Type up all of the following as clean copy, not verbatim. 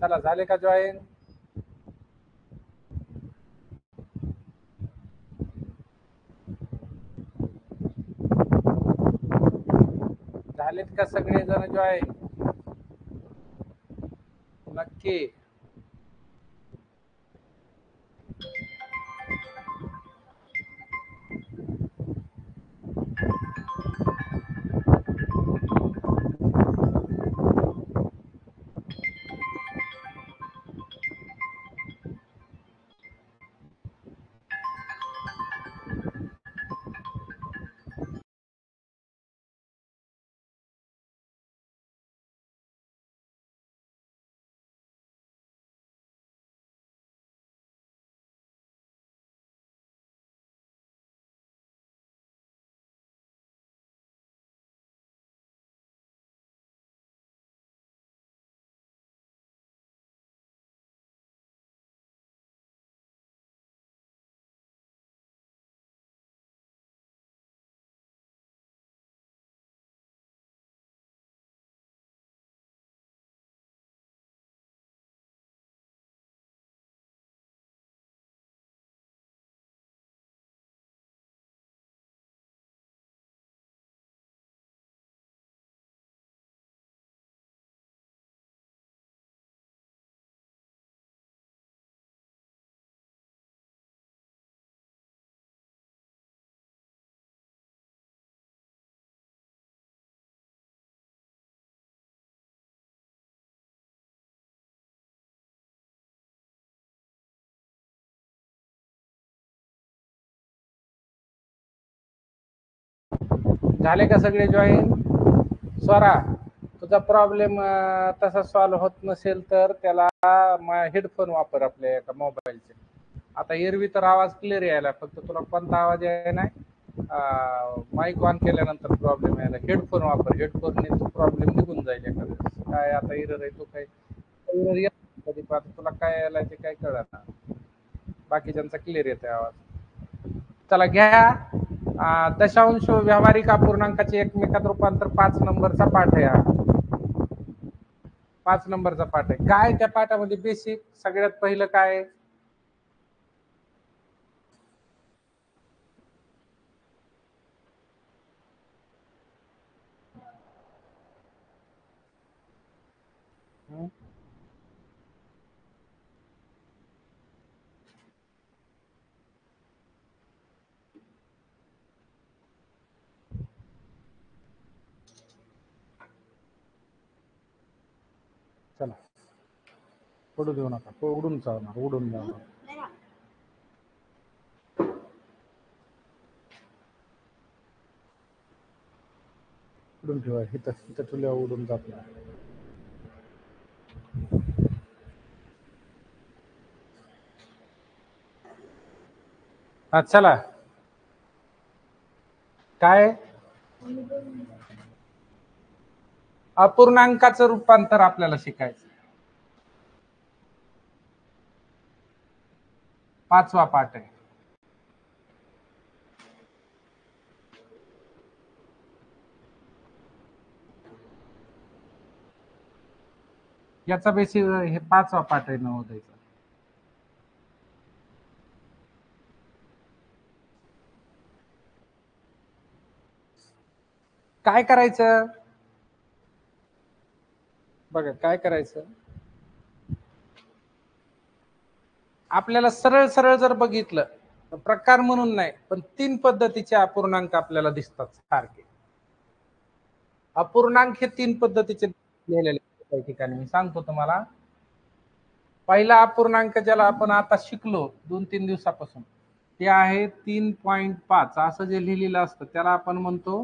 चला, झाले का जॉईन? झालेत का सगळे जण जॉईन? नक्की. झाले का सगळे जॉईन? स्वरा, तुझा प्रॉब्लेम तसा सॉल्व्ह होत नसेल तर त्याला हेडफोन वापर आपल्या एका मोबाईलचे. आता एरवी तर आवाज क्लिअर यायला, फक्त तुला कोणता आवाज यायला नाही, माईक ऑन केल्यानंतर प्रॉब्लेम यायला. हेडफोन वापर, हेडफोनने तो प्रॉब्लेम निघून जाईल एखाद्या. काय आता एरर आहे, तो काय एरर येत कधी पाहतो, तुला काय यायला ते काय कळत ना, बाकीच्यांचा क्लिअर येतोय आवाज. चला घ्या. दशांश व्यावहारिक अपूर्णांकाचे एकमेकात रूपांतर 5 नंबरचा पाठ आहे हा. 5 नंबरचा पाठ आहे. काय त्या पाठामध्ये बेसिक सगळ्यात पहिलं काय? चला, पडू देऊ नका, उडून जाणार, उडून जाणार. उडून ठेवा, इथं इथं ठेवल्या उडून जात नाही. चला, काय अपूर्णांकाचं रूपांतर आपल्याला शिकायचं. 5वा पाठ आहे. याचा बेसिक हे 5वा पाठ आहे नवोदयचा. काय करायचं बघा, काय करायचं, आपल्याला सरळ सरळ जर बघितलं, प्रकार म्हणून नाही, पण 3 पद्धतीचे अपूर्णांक आपल्याला दिसतात सारखे. अपूर्णांक हे 3 पद्धतीचे लिहिलेले काही ठिकाणी मी सांगतो तुम्हाला. पहिला अपूर्णांक ज्याला आपण आता शिकलो 2-3 दिवसापासून, ते आहे 3.5. असं जे लिहिलेलं असतं त्याला आपण म्हणतो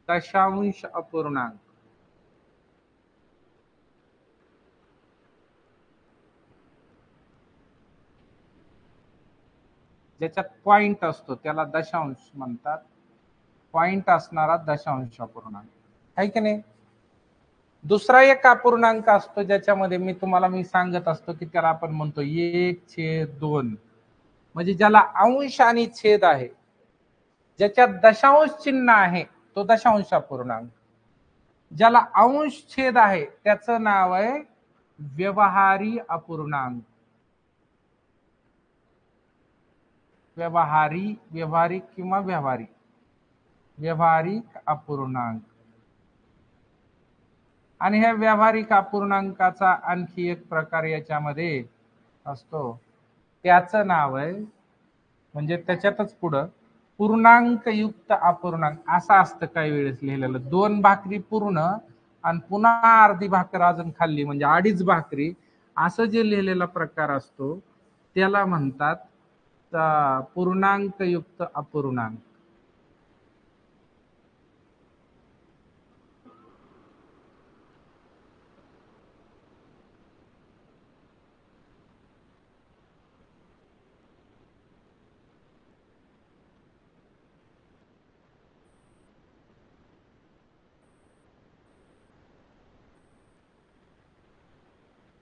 दशांश अपूर्णांक. ज्याच्यात पॉइंट असतो त्याला दशांश म्हणतात. पॉइंट असणारा दशांश अपूर्णांक आहे की नाही. दुसरा एक अपूर्णांक असतो ज्याच्यामध्ये मी सांगत असतो की त्याला आपण म्हणतो 1/2, म्हणजे ज्याला अंश आणि छेद आहे, ज्याच्यात दशांश चिन्ह आहे तो दशांश अपूर्णांक. ज्याला अंश छेद आहे त्याचं नाव आहे व्यवहारी अपूर्णांक, व्यवहारिक किंवा व्यवहारिक अपूर्णांक. आणि ह्या व्यावहारिक अपूर्णांकाचा आणखी एक प्रकार याच्यामध्ये असतो, त्याचं नाव आहे, म्हणजे त्याच्यातच पुढं पूर्णांकयुक्त अपूर्णांक असं असतं काही वेळेस लिहिलेलं. 2 भाकरी पूर्ण आणि पुन्हा अर्धी भाकर अजून खाल्ली म्हणजे 2.5 भाकरी, असं जे लिहिलेला प्रकार असतो त्याला म्हणतात पूर्णांकयुक्त अपूर्णांक.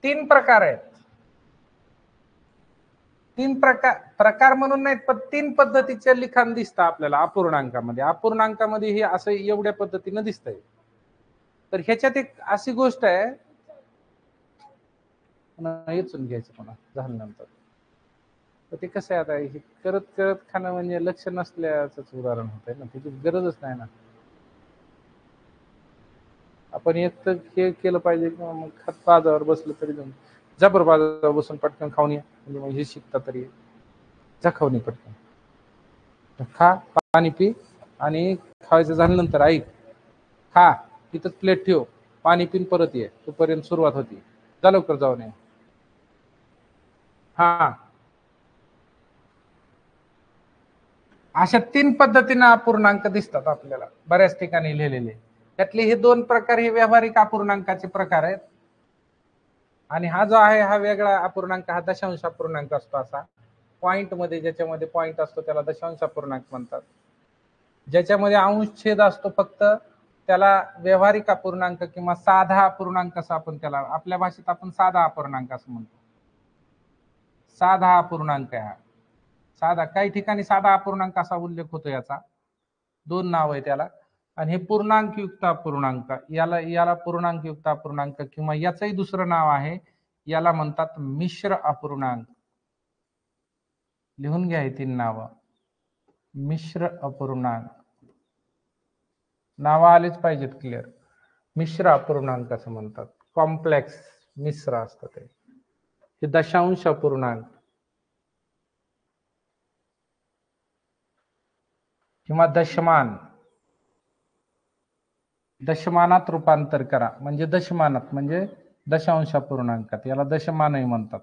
तीन प्रकार आहेत. तीन प्रकार म्हणून नाहीत, पण 3 पद्धतीचे लिखाण दिसतं आपल्याला अपूर्णांकामध्ये. अपूर्णांकामध्ये हे असं एवढ्या पद्धतीनं दिसतंय. तर ह्याच्यात एक अशी गोष्ट आहे, येचून घ्यायचं पुन्हा झाल्यानंतर. तर ते कसं आहे, आता हे करत करत खाणं म्हणजे लक्ष नसल्याच उदाहरण होत आहे ना, त्याची गरजच नाही ना. आपण एक तर हे केलं पाहिजे किंवा मग खात बाजावर बसलं तरी जाऊन जबर बाजावर बसून पटकन खाऊन या, म्हणजे मग हे शिकता तरी जा खाऊन ये पटकन, खा, पाणी पी, आणि खायचं झाल्यानंतर ऐक, खा, तिथंच प्लेट ठेव, पाणी पिन परत ये, तोपर्यंत सुरुवात होती, जा लवकर जाऊन ये. हा, अशा 3 पद्धतीने अपूर्णांक दिसतात आपल्याला बऱ्याच ठिकाणी लिहिलेले. त्यातले हे 2 प्रकार हे व्यावहारिक अपूर्णांकाचे प्रकार आहेत. आणि हा जो आहे हा वेगळा अपूर्णांक, हा दशांश अपूर्णांक असतो. असा पॉइंट मध्ये, ज्याच्यामध्ये पॉइंट असतो त्याला दशांश अपूर्णांक म्हणतात. ज्याच्यामध्ये अंश छेद असतो फक्त त्याला व्यावहारिक अपूर्णांक किंवा साधा अपूर्णांक असं आपण त्याला, आपल्या भाषेत आपण साधा अपूर्णांक असं म्हणतो. साधा अपूर्णांक आहे हा. साधा, काही ठिकाणी साधा अपूर्णांक असा उल्लेख होतो याचा. 2 नाव आहे त्याला. आणि हे पूर्णांकयुक्त अपूर्णांक, याला पूर्णांकयुक्त अपूर्णांक किंवा याचंही दुसरं नाव आहे, याला म्हणतात मिश्र अपूर्णांक. लिहून घ्या ही 3 नावं. मिश्र अपूर्णांक, नावं आलीच पाहिजेत क्लिअर. मिश्र अपूर्णांक असं म्हणतात. कॉम्प्लेक्स मिश्र असतं ते. हे दशांश अपूर्णांक किंवा दशमान, दशमानात रूपांतर करा, म्हणजे दशमानात म्हणजे दशांश अपूर्णांकात, याला दशमानही म्हणतात.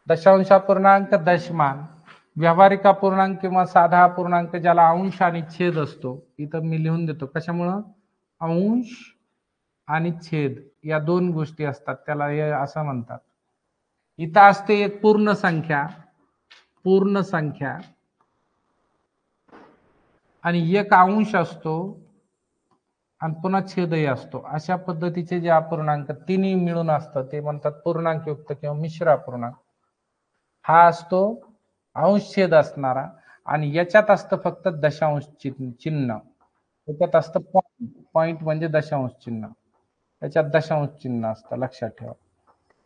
दशांश अपूर्णांक, दशमान, व्यावहारिक अपूर्णांक किंवा साधा अपूर्णांक ज्याला अंश आणि छेद असतो. इथं मी लिहून देतो कशामुळं, अंश आणि छेद या 2 गोष्टी असतात, त्याला असं म्हणतात. इथं असते एक पूर्ण संख्या आणि एक अंश असतो आणि पुन्हा छेदही असतो. अशा पद्धतीचे जे अपूर्णांक तिन्ही मिळून असतात ते म्हणतात पूर्णांकयुक्त किंवा मिश्र अपूर्णांक. हा असतो अंश छेद असणारा, आणि याच्यात असतं फक्त दशांश चिन्ह. याच्यात असतं पॉइंट म्हणजे दशांश चिन्ह. याच्यात दशांश चिन्ह असतं, लक्षात ठेवा.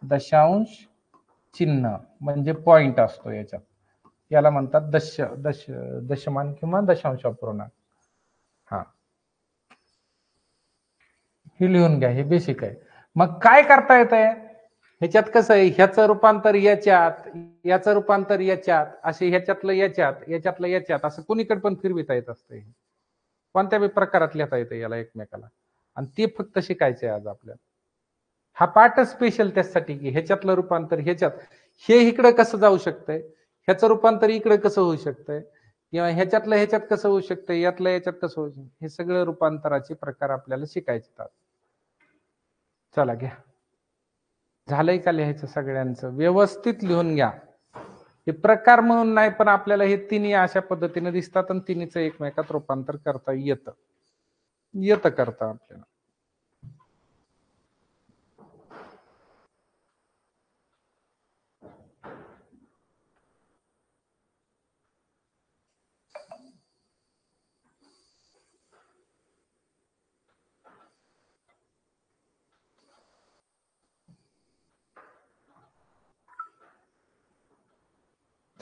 दशांश चिन्ह म्हणजे पॉइंट असतो याच्यात, याला म्हणतात दशमान किंवा दशांश अपूर्णांक. हा, हे लिहून घ्या, हे बेसिक आहे. मग काय करता येतंय ह्याच्यात, कसं आहे, ह्याचं रूपांतर याच्यात, याचं रूपांतर याच्यात, असे ह्याच्यातलं याच्यात असं कोणीकडे पण फिरविता येत असते. कोणत्या बी प्रकारात लिहिता येतं याला एकमेकाला, आणि ते फक्त शिकायचंय आज आपल्याला. हा पाठ स्पेशल त्यासाठी की ह्याच्यातलं रूपांतर ह्याच्यात, हे इकडं कसं जाऊ शकतंय, ह्याचं रूपांतर इकडे कसं होऊ शकतंय, किंवा ह्याच्यातलं ह्याच्यात कसं होऊ शकतंय, यातलं याच्यात कसं होऊ शकतं, हे सगळं रूपांतराचे प्रकार आपल्याला शिकायचे. चला घ्या, झालंय का लिहायचं सगळ्यांचं? व्यवस्थित लिहून घ्या. हे प्रकार म्हणून नाही, पण आपल्याला हे तिन्ही अशा पद्धतीने दिसतात आणि तिन्हीचं एकमेकात रूपांतर करता येतं करता आपल्याला.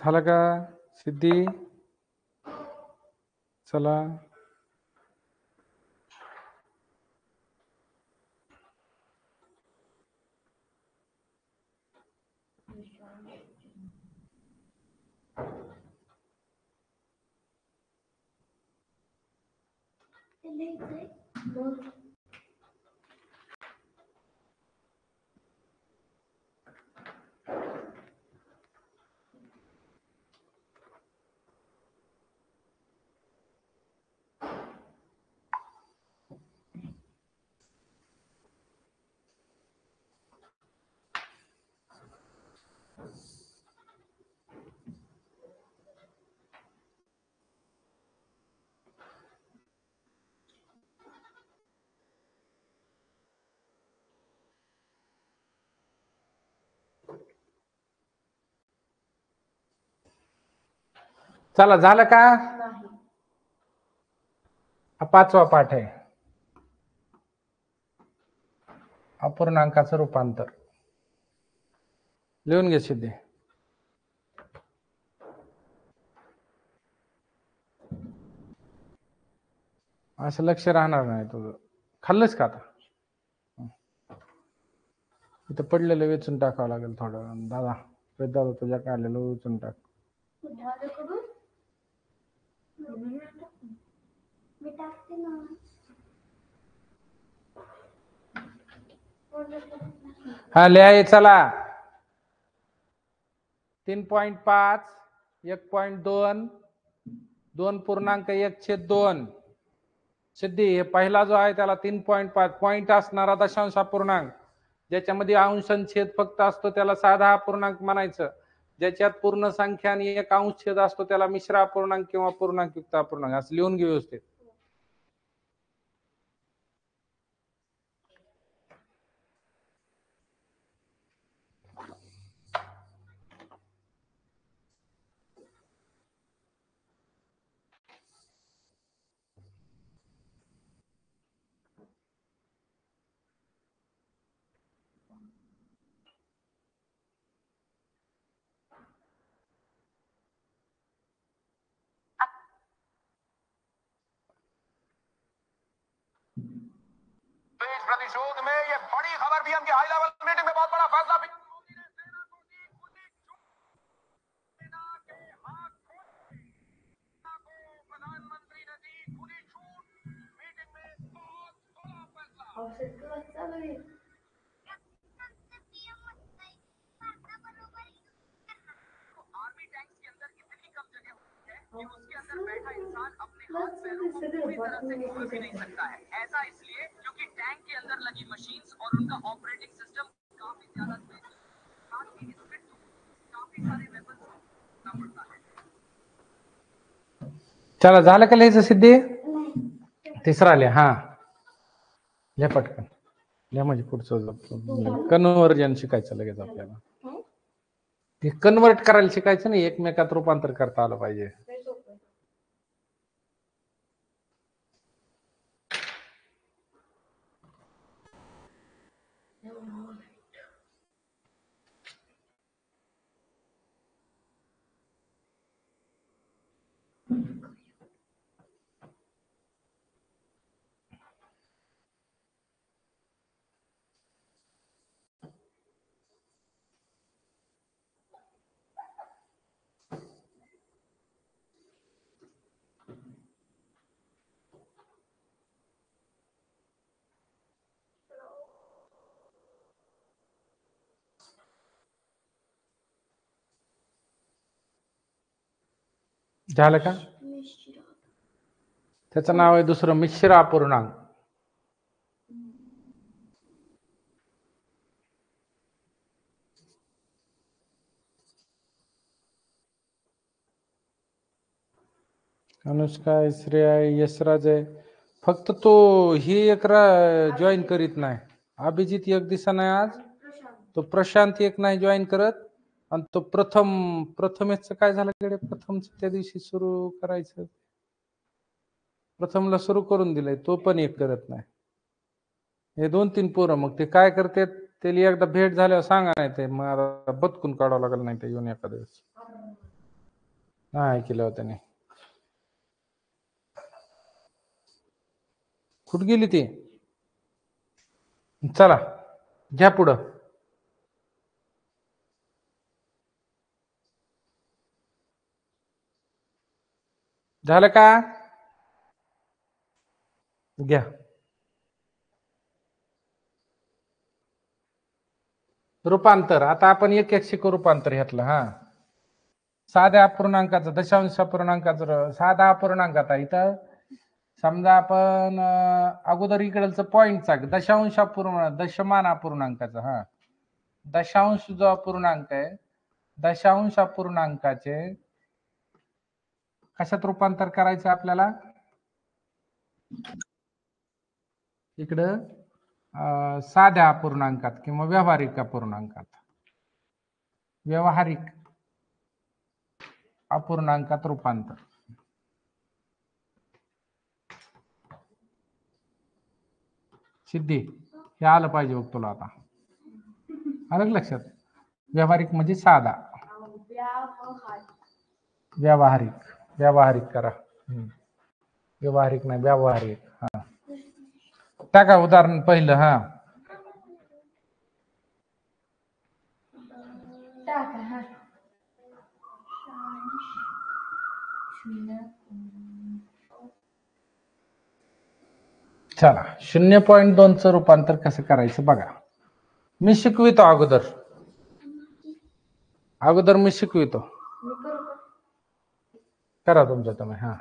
झालं का सिद्धी? चला चला झालं का? हा 5वा पाठ आहे, अपूर्णांकाचं रूपांतर. लिहून घे सिद्धी. असं लक्ष राहणार नाही तुझं. खाल्लंच का आता? इथं पडलेलं वेचून टाकावं लागेल थोडं. दादा दादा तुझ्या काढलेलं वेचून टाक. हा लिहाय चला. 3.5 1.2 2.1/2 सिद्धी. हे पहिला जो आहे त्याला 3.5 पॉईंट असणारा दशांश अपूर्णांक, ज्याच्यामध्ये अंश आणि छेद फक्त असतो त्याला साधा अपूर्णांक म्हणायचं. ज्याच्यात पूर्ण संख्या आणि एक अंश छेद असतो त्याला मिश्र अपूर्णांक किंवा पूर्णांकयुक्त अपूर्णांक. असं लिहून घे व्यवस्थित. प्रतिशोध में ये बड़ी खबर पीएम की हाई लेवल मीटिंग में बहुत बड़ा फैसला भी। प्रधानमंत्री ने दी खुली छूट, मीटिंग में बहुत बड़ा फैसला। आर्मी टैंक्स के अंदर इतनी कम जगह होती है कि उसके अंदर बैठा इंसान अपने हाथ पैरों को पूरी तरह से खोल भी नहीं सकता है। ऐसा इसलिए क्योंकि टैंक के अंदर लगी मशीन्स और उनका ऑपरेटिंग सिस्टम काफी ज्यादा तेज, साथ ही इसमें काफी सारे वेपन्स पड़ता है। चला झालं का लिहायचं सिद्धी? तिसरा लिहा. हा लिहा पटकन लिहा, म्हणजे पुढचं कन्वर्जन शिकायचं लगेच आपल्याला. ते कन्वर्ट करायला शिकायचं नाही, एकमेकात रूपांतर करता आलं पाहिजे. झालं का? त्याचं नाव आहे दुसरं मिश्र अपूर्णांक. अनुष्का, श्रेया, यशराज आहे. फक्त तो ही एक जॉईन करीत नाही. अभिजित एक दिवसा नाही आज. तो प्रशांत एक नाही जॉईन करत. आणि तो प्रथमेशच काय झालं कडे? प्रथमच त्या दिवशी सुरू करायचं, प्रथमला सुरू करून दिलंय, तो पण एक करत नाही. हे 2-3 पोरं मग ते काय करते, त्याला एकदा भेट झाल्यावर सांगा, नाही ते मग बदकून काढावं लागेल, नाही ते येऊन एखाद्या दिवस. नाही केलं होतं त्याने. कुठं गेली ती? चला घ्या पुढं. झालं का? घ्या. रूपांतर. आता आपण एक एक शिकू रूपांतर ह्यातलं. हा, साध्या अपूर्णांकाचं, दशांश अपूर्णांकाचं, साधा अपूर्णांक. आता इथं समजा आपण अगोदर इकडचं पॉईंटचा दशांश अपूर्णांक, दशमान अपूर्णांकाचा. हा, दशांश जो अपूर्णांक आहे, दशांश अपूर्णांकाचे कशात रूपांतर करायचं आपल्याला? इकडं साध्या अपूर्णांकात किंवा व्यावहारिक अपूर्णांकात, व्यावहारिक अपूर्णांकात रूपांतर. सिद्धी, हे आलं पाहिजे बघ तुला. आता आलं लक्षात? व्यावहारिक म्हणजे साधा, व्यावहारिक. व्यावहारिक करा. व्यावहारिक नाही, व्यावहारिक. हा, टाका उदाहरण पहिलं. हा, चला 0.2 चं रूपांतर कसं करायचं बघा. मी शिकवितो अगोदर मी शिकवितो. करा तुमचं तुम्ही. हा,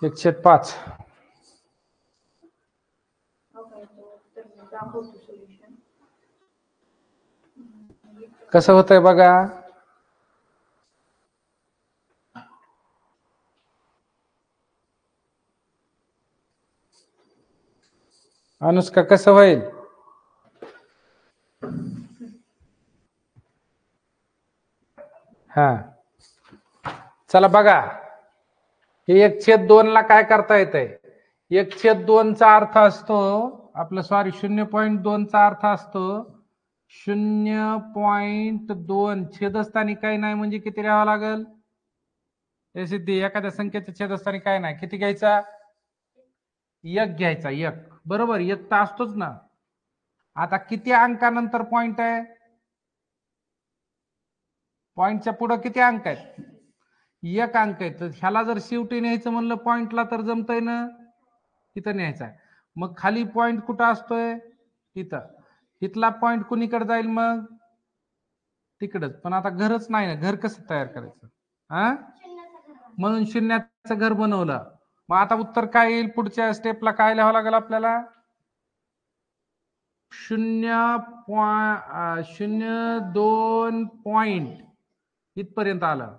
एकशे 5. कसं होतंय बघा. अनुष्का कसं होईल? हा, चला बघा. हे 1/2 ला काय करता येतंय? 1/2 चा अर्थ असतो आपलं, सॉरी 0.2 चा अर्थ असतो 0.2. छेदस्थानी काही नाही म्हणजे किती लिहावं लागेल? हे सिद्धी, एखाद्या संख्येच्या छेदस्थानी काय नाही, किती घ्यायचा? 1 घ्यायचा. 1 बरोबर. 1 तर असतोच ना. आता किती अंकानंतर पॉइंट आहे? पॉइंटच्या पुढे किती अंक आहेत? 1 अंक आहे. तर ह्याला जर शेवटी न्यायचं म्हणलं पॉइंटला तर जमतंय ना, तिथं न्यायचा आहे. मग खाली पॉइंट कुठं असतोय? इथं. इथला पॉइंट कुणीकडे जाईल मग? तिकडच. पण आता घरच नाही ना, घर कसं तयार करायचं? हा, म्हणून शून्याचं घर बनवलं. मग आता उत्तर काय येईल? पुढच्या स्टेपला काय लिहावं लागेल आपल्याला? 0.02 पॉइंट इथपर्यंत आलं.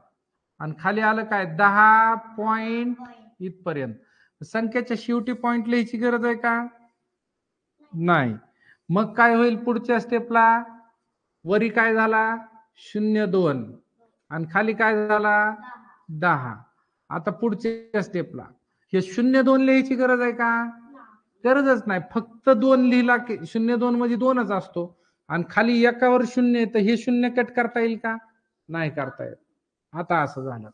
आणि खाली आलं काय? 10 पॉइंट इथपर्यंत. संख्येच्या शेवटी पॉइंट लिहायची गरज आहे का? नाही. मग काय होईल पुढच्या स्टेपला? वरी काय झाला? 0.2 आणि खाली काय झाला? 10. आता पुढच्या स्टेपला हे 0.2 लिहायची गरज आहे का? गरजच नाही. फक्त 2 लिहिला की 0.2 म्हणजे 2च असतो. आणि खाली एकावर 0 तर हे 0 कट करता येईल का? नाही करता येत. आता असं झालं.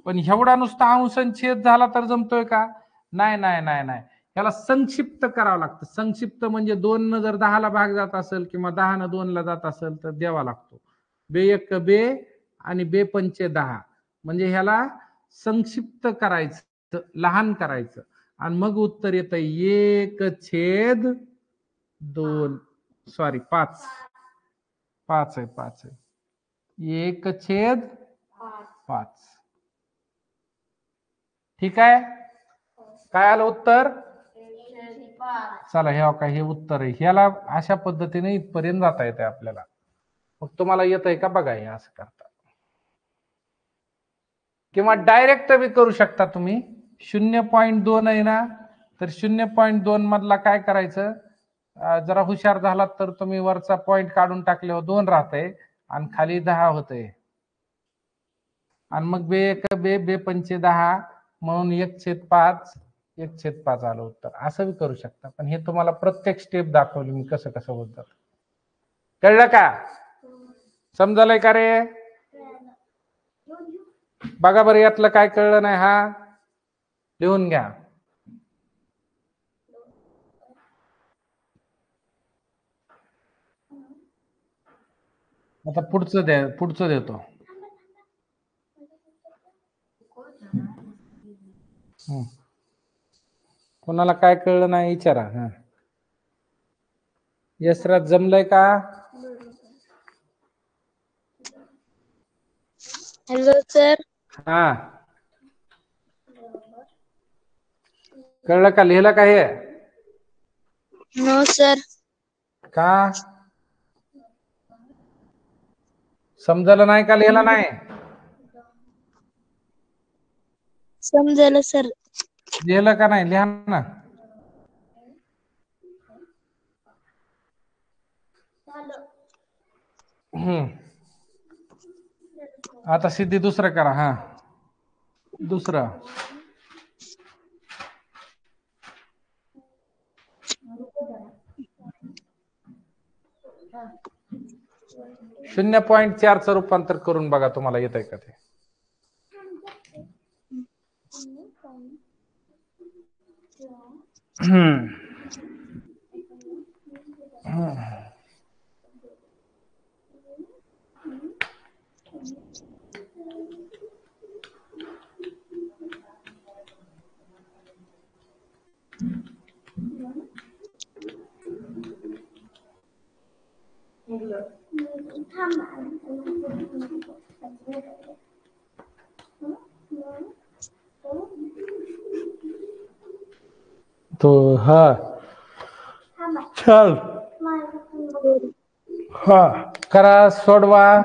पण एवढा नुसता अंशछेद झाला तर जमतोय का? नाही नाही नाही नाही. याला संक्षिप्त करावं लागतं. संक्षिप्त म्हणजे 2 न जर 10 ला भाग जात असेल किंवा 10 न 2 ला जात असेल तर द्यावा लागतो. बे 1 बे आणि बे 5 10. म्हणजे ह्याला संक्षिप्त करायचं, लहान करायचं. आणि मग उत्तर येतं 1/2. सॉरी 5. 5 आहे, 5 आहे. 1/5. ठीक आहे. काय आलं उत्तर? चला हे काय, हे उत्तर आहे. ह्याला अशा पद्धतीने इथपर्यंत जाता येते आपल्याला. मग तुम्हाला येत आहे का बघा हे असं करता. किंवा डायरेक्ट बी करू शकता तुम्ही. 0.2 आहे ना, तर 0.2 मधला काय करायचं? जरा हुशार झालात तर तुम्ही वरचा पॉइंट काढून टाकल्यावर 2 राहतंय आणि खाली 10 होतंय. आणि मग बे 1 बे 5 10 म्हणून 1/5 1/5 आलं उत्तर. असं बी करू शकता, पण हे तुम्हाला प्रत्येक स्टेप दाखवली मी कसं कसं होतं. कळलं का? समजलंय का रे? बघा बरं यातलं काय कळलं नाही हा लिहून घ्या. आता पुढचं देतो. कोणाला काय कळलं नाही विचारा. हा यशराज जमलंय का? Hello sir. हा कळलं का? लिहिलं का हे? No sir. का समजलं नाही का? लिहिलं नाही? समजलं सर. लिहिलं का नाही? लिहा ना. आता सिद्धी दुसरं करा. हा दुसरं 0.4 चं रूपांतर करून बघा तुम्हाला येतंय का ते. तो हा चल हा करा सोडवा.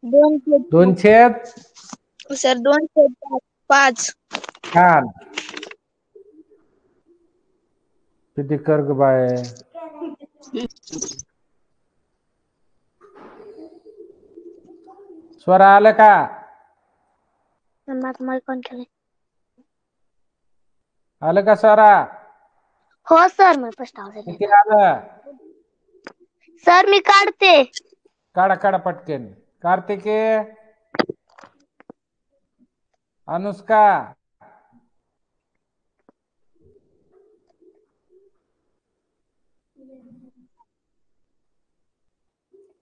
2/2 सर 2/5. छान. किती कर ग बाय. स्वरा आलं का? आलं का स्वरा? हो सर. मी फर्स्ट किती आलं? सर मी काढते. काढा पटकन. कार्तिके, अनुष्का,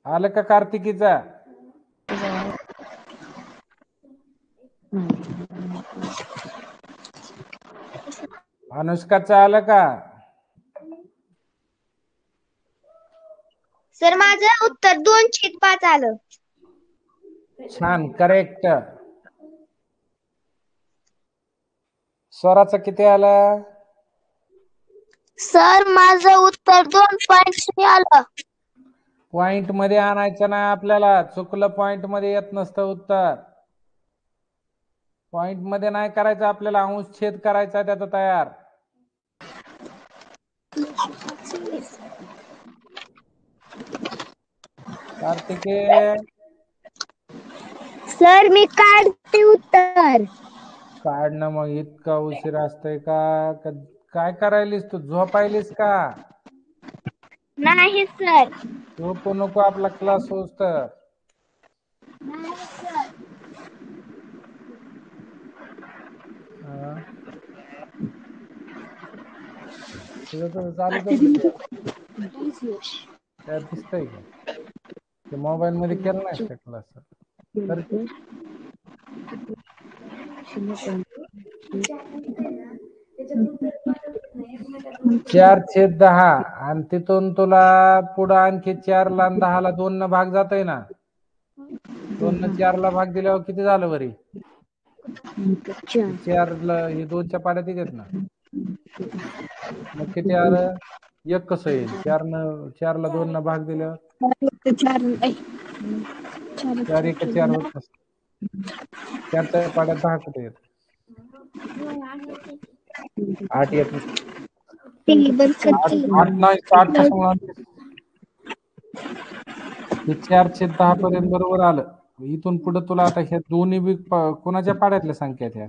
आलं का कार्तिकीचा? अनुष्काचं आलं का? सर माझं उत्तर 2/5 आलं. छान करेक्ट. स्वराचं किती आलं? सर माझं उत्तर 2.3 आलं. पॉइंट मध्ये आणायचं नाही आपल्याला. चुकलं पॉइंट मध्ये येत नसतं उत्तर. पॉइंट मध्ये नाही करायचं आपल्याला. अंश छेद करायचा त्याचा तयार. कार्तिके, सर मी काढते उत्तर. काढणं मग इतका उशीर असतोय का? काय करायलीस तू? झोपायलीस का? नाही सर. झोपू नको आपला क्लास होस तर. तुझं तर चालूच काय दिसतंय का? ते मोबाईल मध्ये केलं नाहीस का क्लास? तर 4/10 आणि तिथून तुला पुढं आणखी 4 ला 10 ला 2 न भाग जातोय ना. 2 न 4 ला भाग दिल्यावर किती झालं बरी? 4 ला हे 2च्या पाड्यात येतात ना. मग किती आलं? 1 कसं येईल? 4 ला 2 न भाग दिल्यावर 4 1 4 होत नसत. 4च्या पाड्यात 10 कुठे येत? 8 येत नसत. 8 नाही 8 कसं आणते? हे 4/10 पर्यंत बरोबर आलं. इथून पुढे तुला आता ह्या दोन्ही बी कोणाच्या पाड्यातल्या संख्या त्या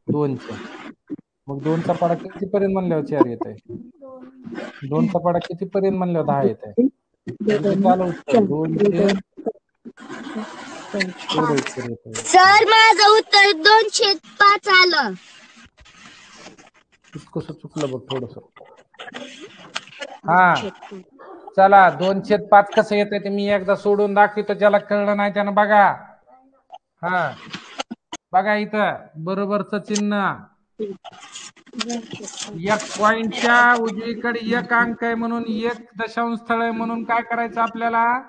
2च्या. मग 2चा पाडा कितीपर्यंत म्हणल्यावर 4 येत आहे? 2चा पाडा कितीपर्यंत म्हणल्यावर 10 येत आहे? तुझं किती आलं उत्तर? 274 येत आहे. सर माझं उत्तर 205 आलं. कसं चुकलं बघ थोडस. हा चला 205 कसं येतंय ते मी एकदा सोडून दाखवतो. ज्याला कळलं नाही त्यानं बघा. हा बघा इथं बरोबरच चिन्ह. एक पॉइंटच्या उजवीकडे एक अंक आहे म्हणून 1 दशांश स्थळ आहे म्हणून काय करायचं आपल्याला?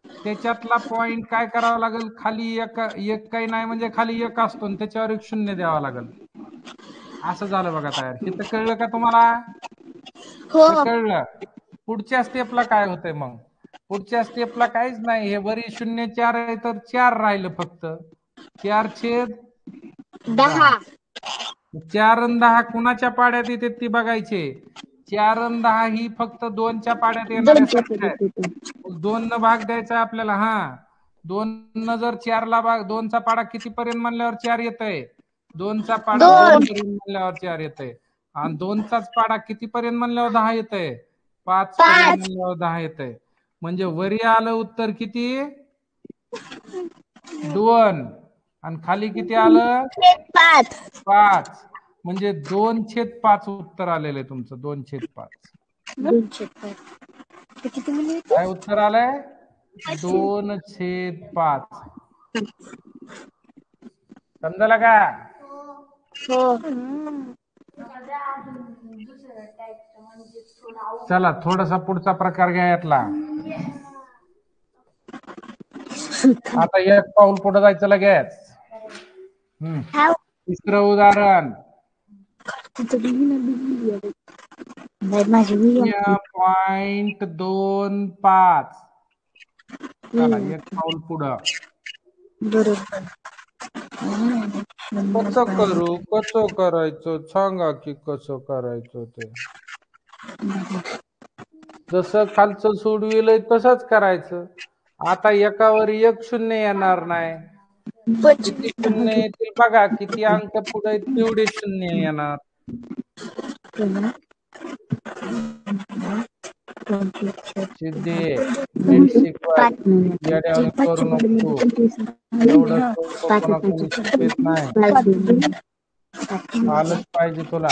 त्याच्यातला पॉइंट काय करावा लागेल? खाली एक काही नाही म्हणजे खाली 1 असतो आणि त्याच्यावर 1 शून्य द्यावा लागेल. असं झालं बघा तयार. हे तर कळलं का तुम्हाला? हो. हे कळलं. पुढच्या स्टेपला काय होतंय मग? पुढच्या स्टेपला काहीच नाही. हे वरी 0,4 आहे तर 4 राहिलं फक्त. 4/10. 4 आणि 10 कुणाच्या पाड्यात येते ती बघायचे. 4 आणि 10 ही फक्त 2च्या पाड्यात येणाऱ्या संख्या आहेत. 2 न भाग द्यायचा आपल्याला. हा 2 न जर 4ला भाग 2चा पाडा कितीपर्यंत म्हणल्यावर 4 येतंय? 2चा पाडा 2 पर्यंत म्हणल्यावर 4 येतंय. आणि 2चाच पाडा कितीपर्यंत म्हणल्यावर 10 येतंय? 5 पर्यंत म्हणल्यावर 10 येतंय. म्हणजे वरी आलं उत्तर किती? 2 आणि खाली किती आलं? 5. म्हणजे 2/5 उत्तर आलेलं आहे तुमचं. 2/5 काय उत्तर आलंय? 2/5. समजलं का? चला थोडासा पुढचा प्रकार घ्या यातला. आता एक पाऊल पुढे जायचं लगेच. तिसरं उदाहरण. 0.25. चला एक पाऊल पुढं. कसं करू? कसं करायचं? सांगा की कसं करायचं ते. जसं खालचं सोडविलंय तसंच करायचं. आता एकावर 1 शून्य येणार नाही. किती शून्य येतील बघा. किती अंक पुढे आहेत तेवढे शून्य येणार. सिद्धे नीट शिकवा. येड्यावानी करू नको. एवढं सोपं कोणा कोणी शिकवत नाही. आलंच पाहिजे तुला.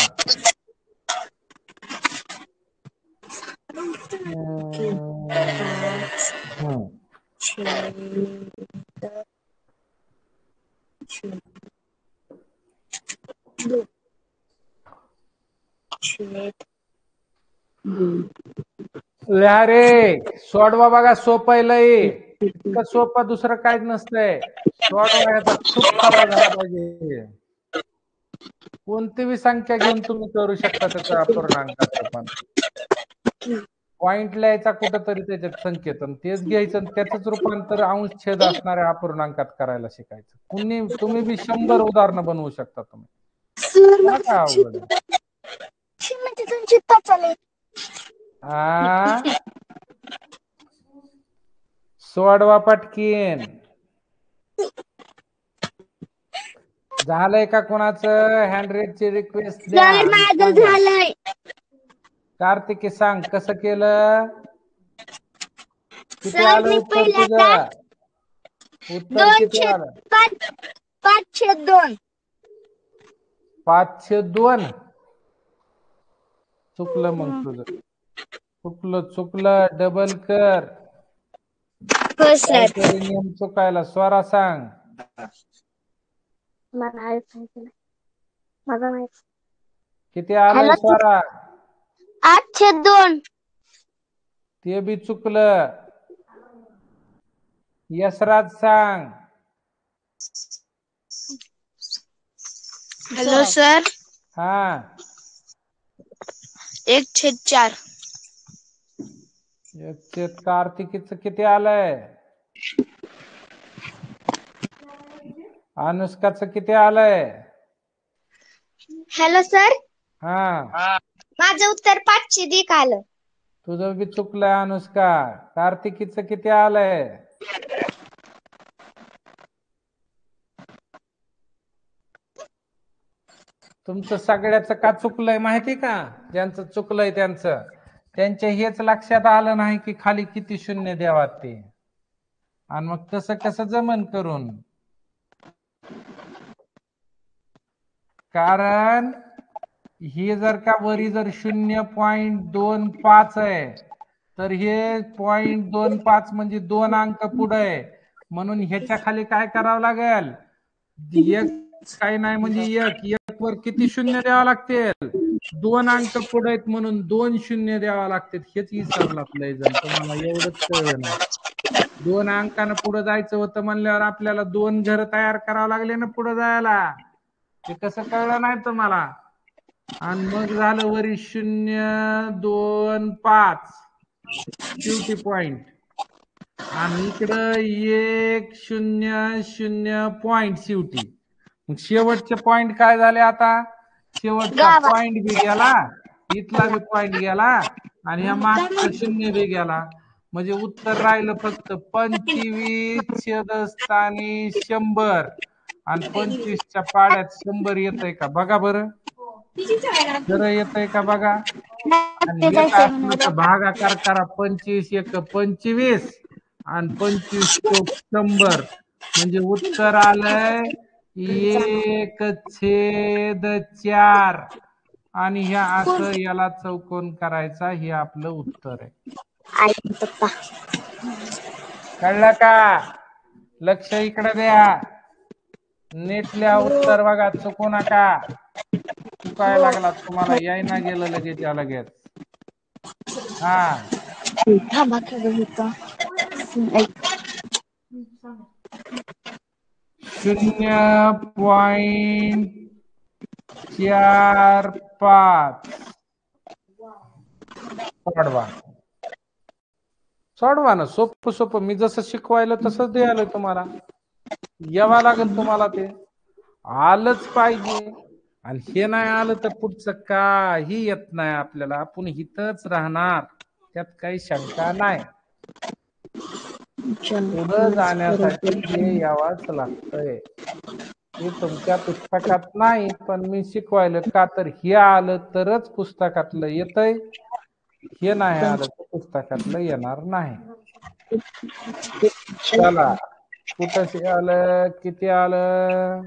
लिहा रे. सोडवा बघा. सोपं आहे लय. इतकं सोपं दुसरं काहीच नसतंय. सोडवा याचा खूप सराव झाला पाहिजे. कोणतीही संख्या घेऊन तुम्ही करू शकता त्याचं अपूर्णांकाचं पण. पॉइंट लिहायचा कुठंतरी त्याच्यात संकेत आणि तेच घ्यायचं आणि त्याचंच रूपांतर अंश छेद असणाऱ्या अपूर्णांकात करायला शिकायचं. तुम्ही बी 100 उदाहरणं बनवू शकता तुम्ही. काय अवघड आहे? सोडवा पटकीन. झालंय का कोणाचं? हँडरेटची रिक्वेस्ट द्या. माझं झालंय. कार्तिकी सांग कसं केलं? किती सर आलं मी उत्तर पहिल्यांदा तुझं? उत्तर किती आलं? 502. 502. चुकलं मग तुझं. चुकलं. डबल कर. हो सर. काहीतरी नियम चुकायला. स्वरा सांग. किती आलंय स्वरा? 802. ते बी चुकलं. यशराज सांग. Hello sir. हा 1/4. कार्तिकीचं किती आलंय? अनुष्काचं किती आलंय? Hello sir. हा माझं उत्तर 501 आलं. तुझं बी चुकलंय अनुष्का. कार्तिकीचं किती आलंय? तुमचं सगळ्याचं का चुकलंय माहिती का? ज्यांचं चुकलंय त्यांच्या हेच लक्षात आलं नाही की खाली किती शून्य द्यावात ते, आणि मग तसं कसं जमन करून. कारण हे जर का वरी जर 0.25 आहे तर हे 0.25 म्हणजे 2 अंक पुढे आहे, म्हणून ह्याच्या खाली काय करावं लागेल? एक काही नाही म्हणजे एक वर किती शून्य द्यावं लागतील? 2 अंक पुढे आहेत म्हणून 2 शून्य द्यावा लागतील. हेच विसरलात लय जण, तुम्हाला एवढंच कळलं नाही. 2 अंकानं पुढे जायचं होतं म्हणल्यावर आपल्याला 2 घर तयार करावं लागले ना पुढे जायला. ते कसं कळलं नाही तुम्हाला? आणि मग झालं वरी 0.25 शेवटी पॉइंट, आणि इकडं 1.00 पॉइंट शेवटी. मग शेवटचे पॉइंट काय झाले? आता शेवटचा पॉइंट बी गेला, इथला बी पॉइंट गेला, आणि ह्या मागचा शून्य बी गेला. म्हणजे उत्तर राहिलं फक्त 25 छेदस्थानी 100, आणि 25च्या पाड्यात 100 येतंय का बघा बरं. जर येतंय का बघा. आणि एक असलं तर भागाकार करा. 25 एक 25 आणि 25 चौक 100, म्हणजे उत्तर आलंय 1/4. आणि ह्या असं याला चौकोन करायचा, हे आपलं उत्तर आहे. कळलं का? लक्ष इकडे द्या, नीट लिहा उत्तर बघा, चुकू नका. चुकायला लागला तुम्हाला, यायना गेलं लगेच या लगेच. हा 0.45 सोडवा ना, सोपं मी जसं शिकवायला तसंच द्यायला तुम्हाला. यावं लागेल तुम्हाला, ते आलंच पाहिजे. आणि हे नाही आलं तर पुढचं काही येत नाही आपल्याला, आपण इथंच राहणार, त्यात काही शंका नाही. पुढं जाण्यासाठी हे यावंच लागतंय. हे तुमच्या पुस्तकात नाही, पण मी शिकवायला का तर हे आलं तरच पुस्तकातलं येतंय, हे नाही आलं तर पुस्तकातलं येणार नाही. चला, कुठं आलं, किती आलं?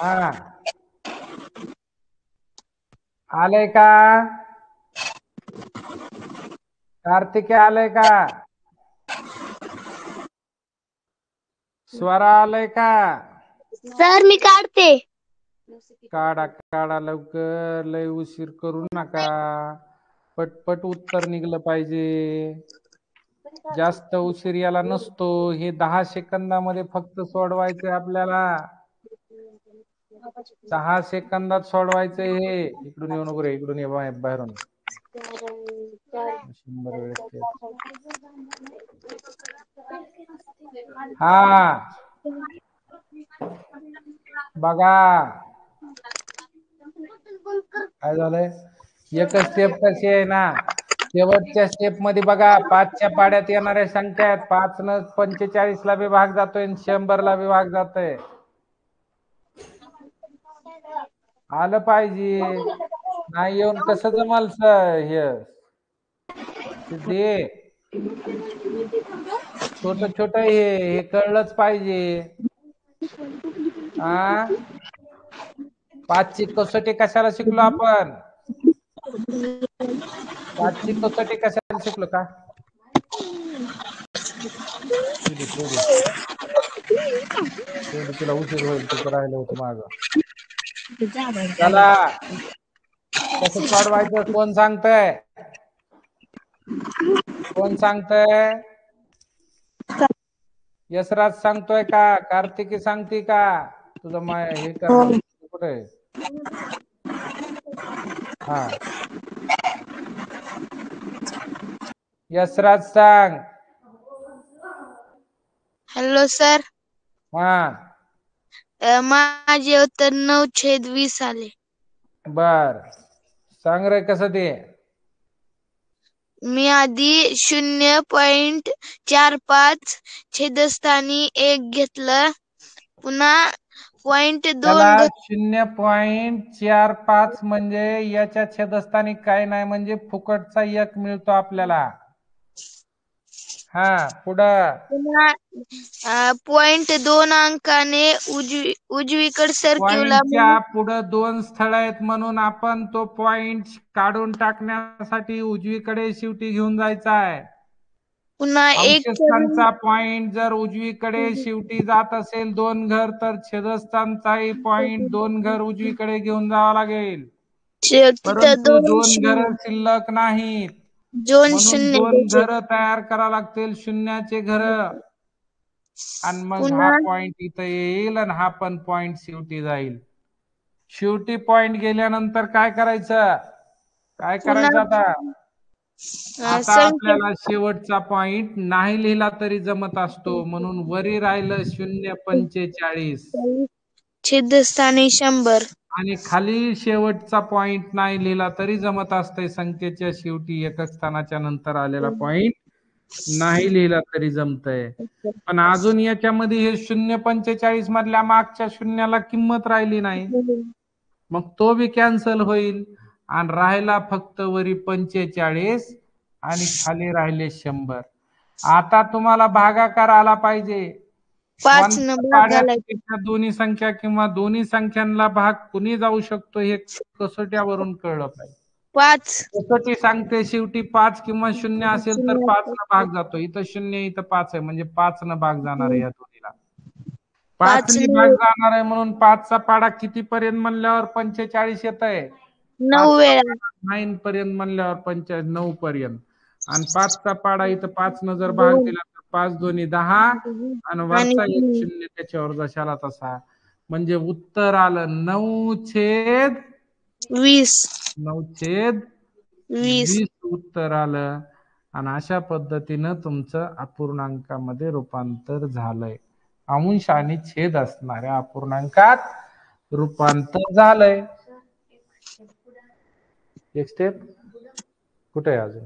हा, आलंय का? कार्तिके आलंय का? स्वरा आलंय का? सर मी काढते. काढा लवकर, लय उशीर करू नका. पटपट उत्तर निघलं पाहिजे. जास्त उशीर याला नसतो. हे 10 सेकंदामध्ये फक्त सोडवायचंय आपल्याला. 10 सेकंदात सोडवायचं हे. इकडून येऊ नको रे, इकडून ये बाहेरून. 100 वेळेस ते. हा बघा काय झालंय. एकच स्टेप कशी आहे ना, शेवटच्या स्टेप मध्ये बघा 5च्या पाड्यात येणाऱ्या संख्या आहेत. 5 न 45 ला बी भाग जातोय, 100 ला बी भाग जातोय. आलं पाहिजे, नाही येऊन कसं जमल हे दे. छोट हे कळलंच पाहिजे. 5ची कसोटी कशाला शिकलो आपण? 5ची कसोटी कशाला शिकलो का? तुला उशीर होईल, तिथं राहिलं होतं माझं. चला, कसं सोडवायचं कोण सांगतंय? कोण सांगतोय? यशराज सांगतोय का? कार्तिकी सांगते का? तुझं माय हे कर कुठे? हा यशराज सांग. Hello sir. हा माझे उत्तर 9/20 आले. बर सांग रे कसं ते. मी आधी 0.45 छेदस्थानी 1 घेतलं. पुन्हा त्याला 0.2 0.45 म्हणजे याच्या छेदस्थानी काय नाही म्हणजे फुकटचा 1 मिळतो आपल्याला. हा पुढं. पुन्हा 0.2 अंकाने उजवीकडे सरकिवला पॉइंटच्या पुढे 2 स्थळ आहेत म्हणून आपण तो पॉइंट काढून टाकण्यासाठी उजवीकडे शेवटी घेऊन जायचा आहे. पुन्हा 1 अंशस्थानचा पॉइंट जर उजवीकडे शेवटी जात असेल 2 घर तर छेदस्थानचाही पॉइंट 2 घर उजवीकडे घेऊन जावा लागेल. तिथं परंतु 2 घर शिल्लक नाहीत 2 म्हणून 2 घर तयार करावं लागतील शून्याचे घर. आणि मग हा पुन्हा पॉइंट इथं येईल आणि हा पण पॉइंट शेवटी जाईल. शेवटी पॉइंट गेल्यानंतर काय करायचं? काय करायचं आता? आता संख्या आपल्याला शेवटचा पॉइंट नाही लिहिला तरी जमत असतो म्हणून वरी राहिलं 0.45 छेदस्थानी 100 आणि खाली शेवटचा पॉइंट नाही लिहिला तरी जमत असतंय. संख्येच्या शेवटी एकक स्थानाच्या नंतर आलेला पॉइंट नाही लिहिला तरी जमतंय. पण अजून याच्यामध्ये हे 0.45 मधल्या मागच्या शून्याला किंमत राहिली नाही मग तो बी कॅन्सल होईल आणि राहिला फक्त वरी 45 आणि खाली राहिले 100. आता तुम्हाला भागाकार आला पाहिजे. 5 न कोणत्या भागाला पाड्यापेक्षा दोन्ही संख्या किंवा दोन्ही संख्यांना भाग कुणी जाऊ शकतो हे कसोट्यावरून कळलं पाहिजे. 5 कसोटी सांगते शेवटी 5 किंवा 0 असेल तर 5 न भाग जातो. इथं 0 इथं 5 आहे म्हणजे 5 न भाग जाणार आहे या दोन्हीला. 5 ने भाग जाणार आहे म्हणून 5चा पाडा किती पर्यंत म्हणल्यावर 45 येत आहे. 9 वेळा 9 पर्यंत म्हणल्यावर 9 पर्यंत आणि 5चा पाडा इथं 5 न जर भाग 2 दिला तर 5 दोन्ही 10 आणि वरचा एक 0 त्याच्यावर जशाला तसा म्हणजे उत्तर आलं 20 9/20 उत्तर आलं. आणि अशा पद्धतीनं तुमचं अपूर्णांकामध्ये रूपांतर झालंय. अंश आणि छेद असणाऱ्या अपूर्णांकात रूपांतर झालंय. एक स्टेप कुठे आहे अजून?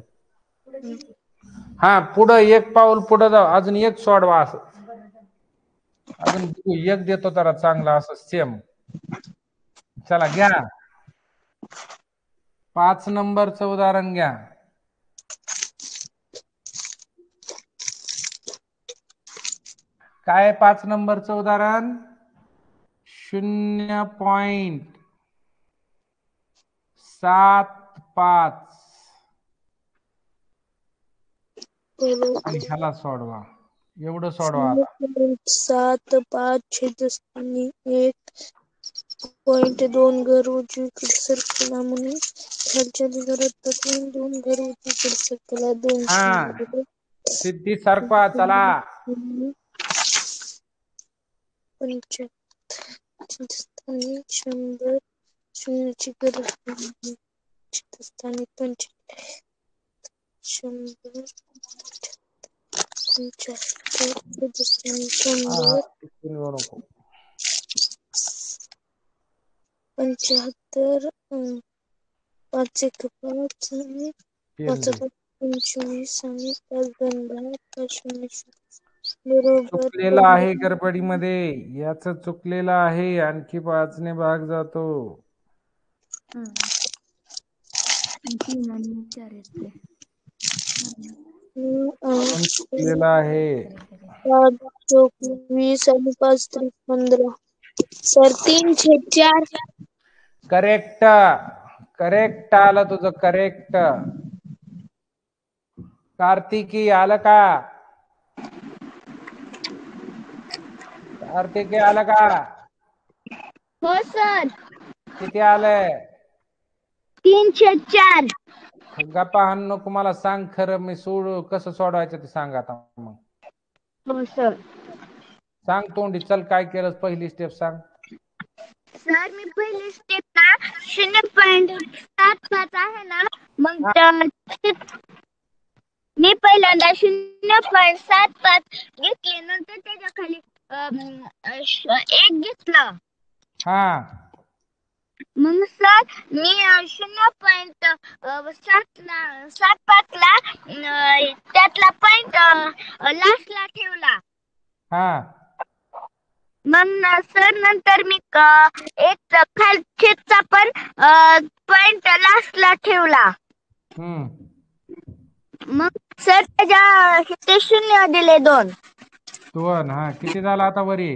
हा पुढं एक पाऊल पुढे जाऊ. अजून एक सोडवा असं. अजून एक देतो जरा चांगला असं सेम. चला घ्या 5 नंबरचं उदाहरण घ्या. काय 5 नंबरचं उदाहरण? 0.75 आणि ह्याला सोडवा. एवढं सोडवा आता. 0.75 छेदस्थानी 1.2 घर उजवीकडे सरकला म्हणून खालच्या घरात 2 घर उजवीकडे सरकला 2 हा सिद्धी सरकवा चला. 75 छेदस्थानी 100 शून्याची गरज नाही. छेदस्थानी 45 100 75 छेदस्थानी 100 75 5 1 5 5 25 आणि 5 2 10 5 0 बरोबर चुकलेलं आहे गडबडीमध्ये. याच चुकलेलं आहे. आणखी 5 ने भाग जातो. चुकलेलं आहे. 5 चौक 20 आणि 5 त्रिक 15 सर 3/4 करेक्ट करेक्ट आलं तुझं करेक्ट. कार्तिकी आलं का? कार्तिकी आलं का? हो सर किती आलंय? 3/4 गप्पा हाण नको, मला सांग खरं, मी कसं सोडवायचं ते सांग आता मग. हो सर. सांग तोंडी, चल काय केलं पहिली स्टेप सांग. सर मी पहिली स्टेप ना 0.75 आहे ना, मग मी पहिल्यांदा 0.75 घेतले, नंतर त्याच्या खाली 1 घेतलं. हा मग सर मी 0.75 ला त्यातला पॉइंट लास्टला ठेवला. हा मग सर नंतर मी एक खालचेचा पण पॉइंट लास्टला ठेवला. मग सर त्याच्या ते 0 दिले 2. हा किती झाला आता वरी?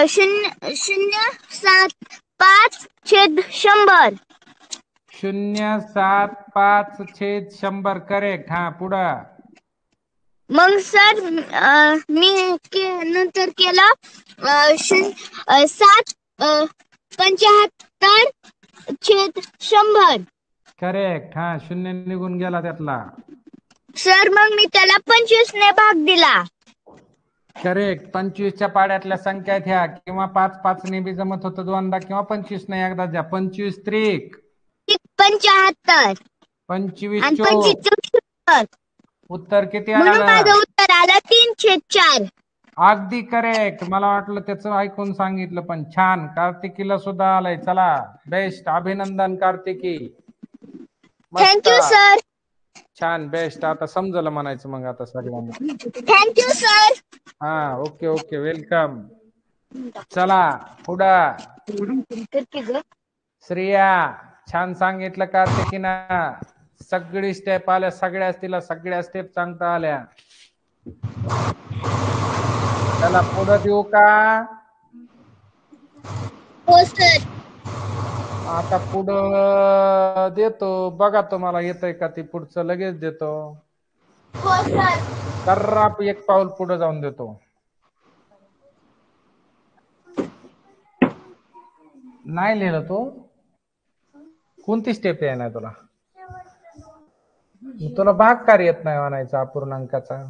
0.75/100. 0.75/100 करेक्ट. हा पुढं. मग सर मी नंतर केलं 7.75/100. करेक्ट. हा 0 निघून गेला त्यातला. सर मग मी त्याला 25 ने भाग दिला. करेक्ट. 25च्या पाड्यातल्या संख्या घ्या, किंवा 5 ने बी जमत होतं दोनदा, किंवा 25 ने एकदा द्या. 25 त्रिक 75. 25 आणि चोक 25 उत्तर किती म्हणून आलं? माझं उत्तर आलं 3/4. अगदी करेक्ट. मला वाटलं त्याचं ऐकून सांगितलं, पण छान. कार्तिकीला सुद्धा आलंय. चला बेस्ट, अभिनंदन कार्तिकी. मस्त, थँक्यू सर. छान, बेस्ट. आता समजलं म्हणायचं मग आता सगळ्यांना. Thank you sir. हा ओके ओके, वेलकम. चला पुढं. श्रेया, छान सांगितलं कार्तिकीनं. सगळी स्टेप आल्या, सगळ्या स्टेप सांगता आल्या. त्याला पुढं देऊ का? हो सर. आता पुढं देतो, बघा तुम्हाला येतंय का ते पुढचं, लगेच देतो. हो सर. कर्राप एक पाऊल पुढे जाऊन देतो. नाही लिहिलं तो, कोणती स्टेप येणार तुला? तुला भागकार येत नाही म्हणायचा अपूर्णांकाचा.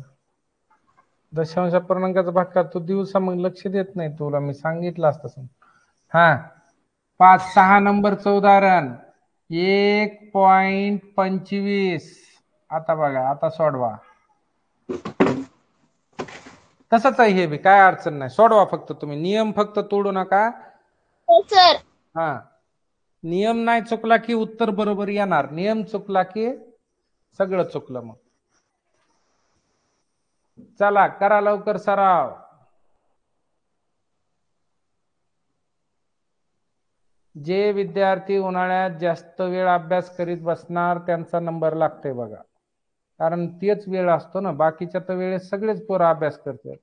दशांश अपूर्णांकाचा भागकार तू दिवसा मग लक्ष देत नाही, तुला मी सांगितलं असतं. हा 5-6 नंबरचं उदाहरण, 1.25. आता बघा, आता सोडवा. तसंच आहे हे बी, काय अडचण नाही, सोडवा फक्त तुम्ही. नियम फक्त तोडू नका. हो सर. हा नियम नाही चुकला की उत्तर बरोबर येणार, नियम चुकला की सगळं चुकलं. मग चला करा लवकर सराव. जे विद्यार्थी उन्हाळ्यात जास्त वेळ अभ्यास करीत बसणार त्यांचा नंबर लागतोय बघा. कारण तेच वेळ असतो ना, बाकीच्या तर वेळेत सगळेच पोरं अभ्यास करतात,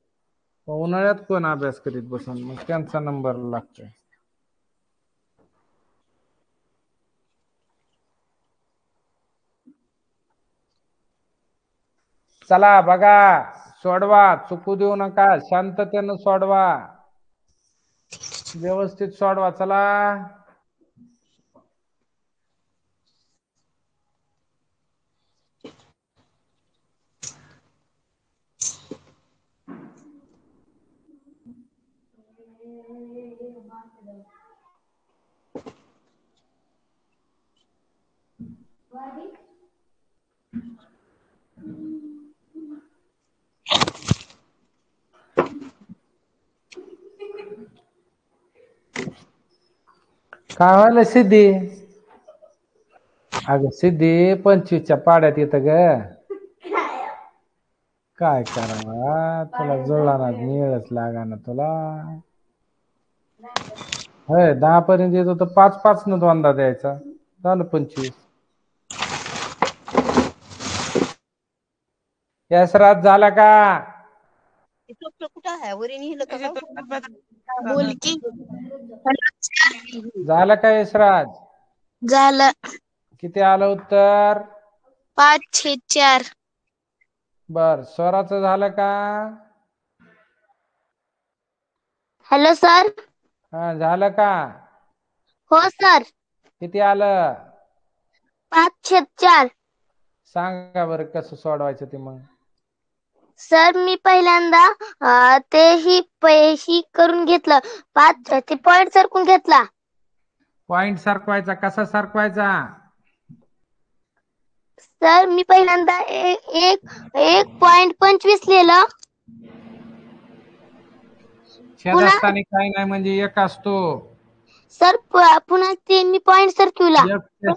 उन्हाळ्यात कोण अभ्यास करीत बसून, मग त्यांचा नंबर लागतोय. चला बघा, सोडवा, चुकू देऊ नका, शांततेनं सोडवा, व्यवस्थित सोडवा. चला काय व्हायला सिद्धी? अगं सिद्धी 25च्या पाड्यात येतं ग, काय करावा, तुला जुळणार मिळच लागा ना तुला. होय 10 पर्यंत येतो तर 5 न दोनदा द्यायचा, झालं 25. यशराज झाला का? कुठं आहे वरी नेलं का? बोल की. झालं का यशराज? झालं. किती आलं उत्तर? 5/4. बर, स्वराचं झालं का? Hello sir. हा झालं का? हो सर. किती आलं? 5/4. सांगा बरं कसं सोडवायचं ते मग. सर मी पहिल्यांदा ते ही करून घेतलं, 5 ते पॉइंट सरकून घेतला. पॉइंट सरकवायचा कसा सरकवायचा? सर मी पहिल्यांदा 1.25 लिहिलं. छेदस्थानी काही नाही म्हणजे 1 असतो. सर पुन्हा ते मी पॉइंट सरकवला.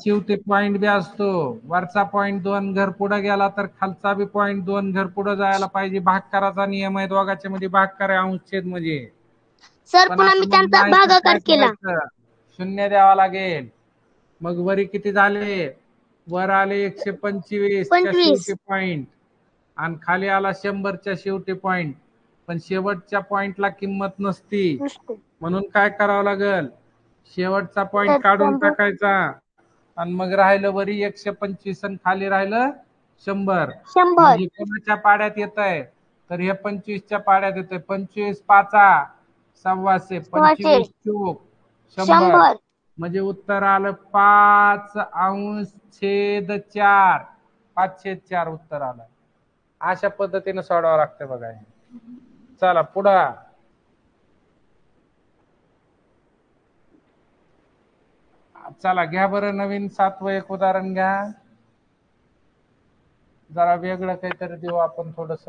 शेवटी पॉइंट बी असतो. वरचा पॉइंट 2 घर पुढे गेला तर खालचा बी पॉइंट 2 घर पुढे जायला पाहिजे. भागाकाराचा नियम आहे दोघांच्या मध्ये भागाकार आहे अंशछेद म्हणजे. सर पण पुन्हा आता मी मग त्यांचा नाही तर भागाकार काय केला. करायचं? शून्य द्यावा लागेल. मग वरी किती झाले? वर आले 125 च्या 25. शेवटी पॉइंट आणि खाली आला 100 च्या शेवटी पॉइंट. पण शेवटच्या पॉइंटला किंमत नसती. म्हणून काय करावं लागेल? शेवटचा पॉइंट काढून टाकायचा आणि मग राहिलं वरी 125 आणि खाली राहिलं 100. 100. म्हणजे कोणाच्या पाड्यात येत आहे? तर हे 25च्या पाड्यात येतंय. 25 पाचा 125, 25 चूक 100. म्हणजे उत्तर आलं 5/4. 5/4 उत्तर आलं. अशा पद्धतीने सोडवावं लागतं बघा. चला पुढं. चला घ्या बरं नवीन 7वं एक उदाहरण घ्या. जरा वेगळं काहीतरी देऊ आपण थोडस.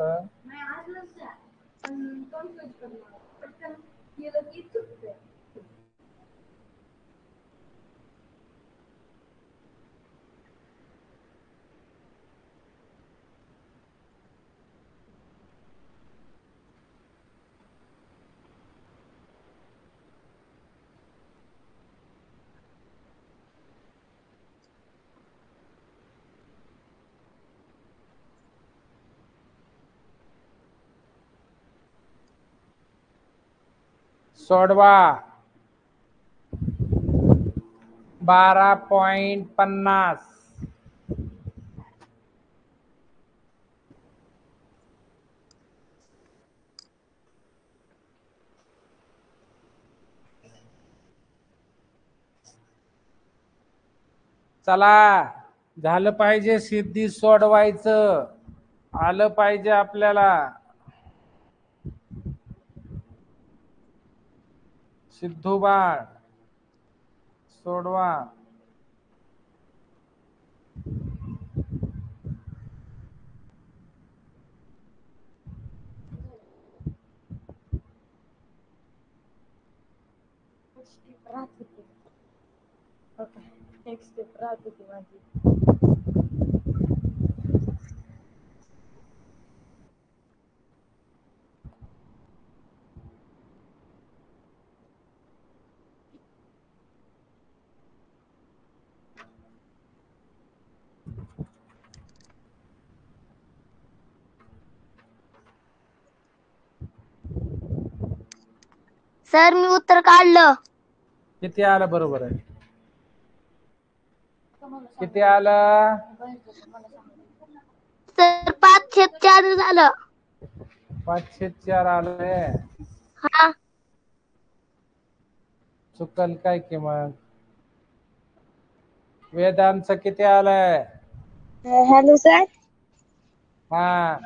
सोडवा. 12.50. चला झालं पाहिजे सिद्धी सोडवायचं आलं पाहिजे आपल्याला. सिद्धू बाळ सोडवा. सर मी उत्तर काढलं. किती आलं बरोबर आहे? किती आलं? सर 5/4 झालं. 5/4 आलंय. हा. चुकल काय की मग? वेदांचं किती आलंय? Hello sir. हा.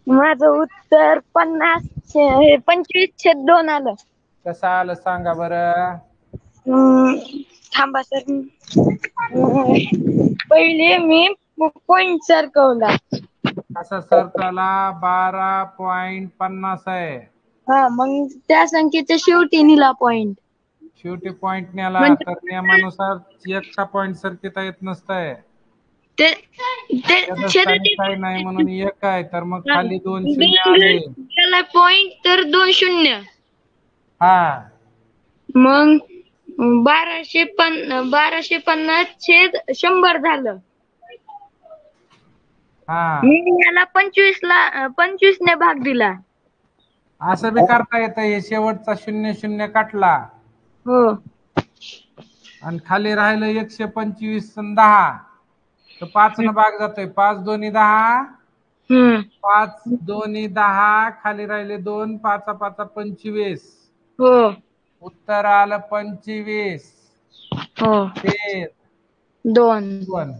माझं उत्तर 25/2 आलं. कसं आलं सांगा बरं? थांबा सर. पहिले मी पॉइंट सरकवला. कसा सरकवला? 12.50 आहे. हा मग त्या संख्येच्या शेवटी निला पॉइंट. शेवटी पॉइंट नेला तर नियमानुसार एकटा पॉइंट सरकिता येत नसतंय. ते काही नाही म्हणून 1 आहे तर मग खाली 2 शून्य आले. त्याला पॉइंट तर 2 शून्य. हा. मग 1250/100 झालं. हा. मी याला 25 ने भाग दिला. असं बी करता येतं. हे शेवटचा 0 काटला हो. आणि खाली राहिलं 125 आणि 10 तर 5 न भाग जातोय. 5 दोन्ही 10. 5 दोन्ही 10 खाली राहिले 2 5 5 25. हो. उत्तर आलं 25. हो. तेर 2. 2.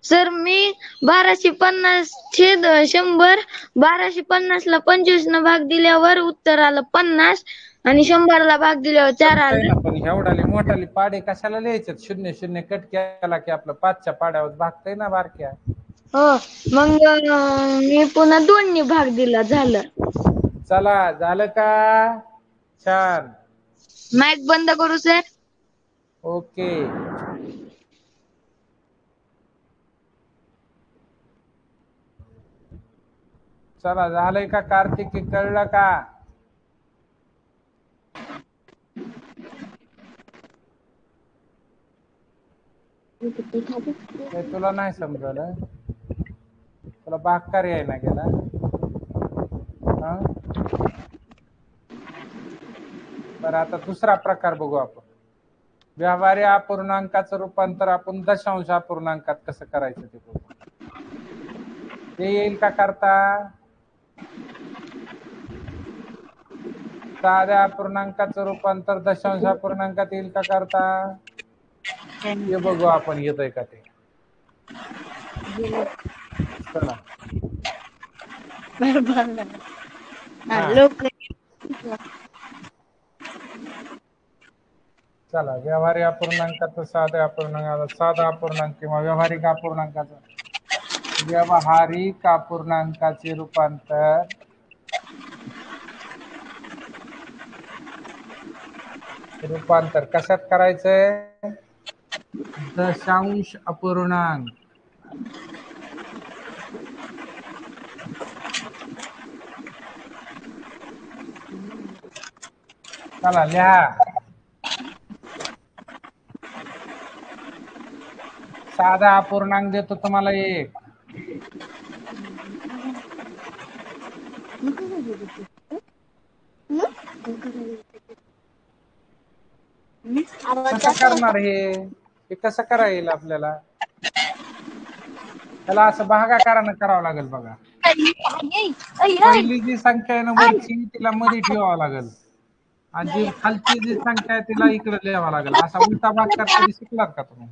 सर मी 1250 छेद 100 1250 ला 25 न भाग दिल्यावर उत्तर आलं 50 आणि 100 ला भाग दिल्यावर 4 आलं. पण एवढाले मोठाले पाडे कशाला लिहायचे? 0 0 कट केला की आपलं 5च्या पाड्यावर भागतय ना बारक्या. हो मग मी पुन्हा 2 ने भाग दिला झालं. चला झालं का? छान. माईक बंद करू सर. ओके. चला झालंय का कार्तिकी? कळलं का? तुला नाही समजलं? तुला भागकार यायला गेला? बरं आता दुसरा प्रकार बघू आपण. व्यवहारी अपूर्णांकाचं रूपांतर आपण दशांश अपूर्णांकात कसं करायचं ते बघू. ते येईल का करता? साध्या अपूर्णांकाचं रूपांतर दशांश अपूर्णांकात येईल का करता? हे बघू आपण येतंय का ते. चला चला व्यवहारी अपूर्णांकाचं साध्या अपूर्णांकाचं साधा अपूर्णांक किंवा व्यावहारिक अपूर्णांकाचं व्यावहारिक अपूर्णांकाचे रूपांतर कशात करायचंय? दशांश अपूर्णांक. चला लिहा. साधा अपूर्णांक देतो तुम्हाला एक. कसं करणार हे कसं करायला येईल आपल्याला? त्याला असं भागाकारानं करावं लागेल बघा. पहिली जी संख्या आहे ना वरची तिला मध्ये ठेवावं लागेल आणि जी खालची जी संख्या आहे तिला इकडे लिहावं लागेल. असा उलटा भागाकार कधी शिकलात का तुम्ही?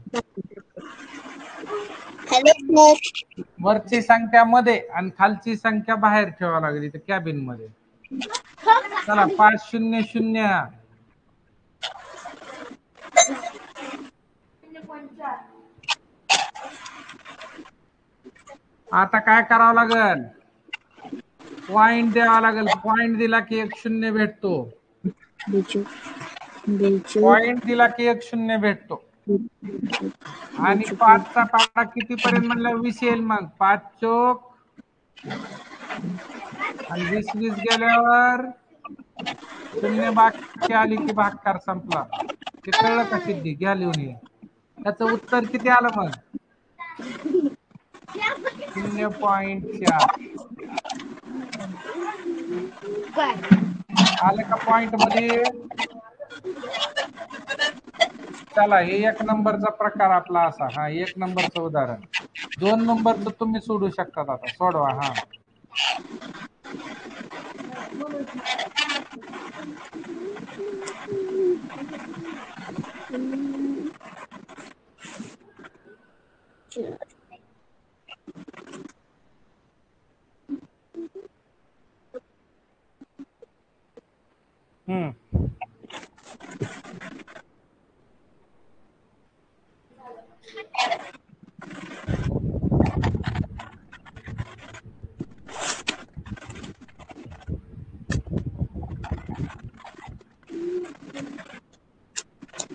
वरची संख्या मध्ये आणि खालची संख्या बाहेर ठेवावं लागेल इथे कॅबिन मध्ये. चला 5 0 0. आता काय करावं लागेल? पॉइंट द्यावा लागेल. पॉइंट दिला की 1 0 भेटतो. पॉइंट दिला की 1 0 भेटतो. आणि 5चा पाडा किती पर्यंत म्हणलं? 20 येईल. मग 5 चोक आणि 20 20 गेल्यावर 0 बाकी आली की भागकार संपला. ते कळलं का सिद्धी? घ्या लिहून ये. त्याचं उत्तर किती आलं मग? 0.4 आलं का पॉइंट मध्ये? चला हे 1 नंबरचा प्रकार आपला असा. हा 1 नंबरचं उदाहरण. 2 नंबरचं तुम्ही सोडू शकता. आता सोडवा. हा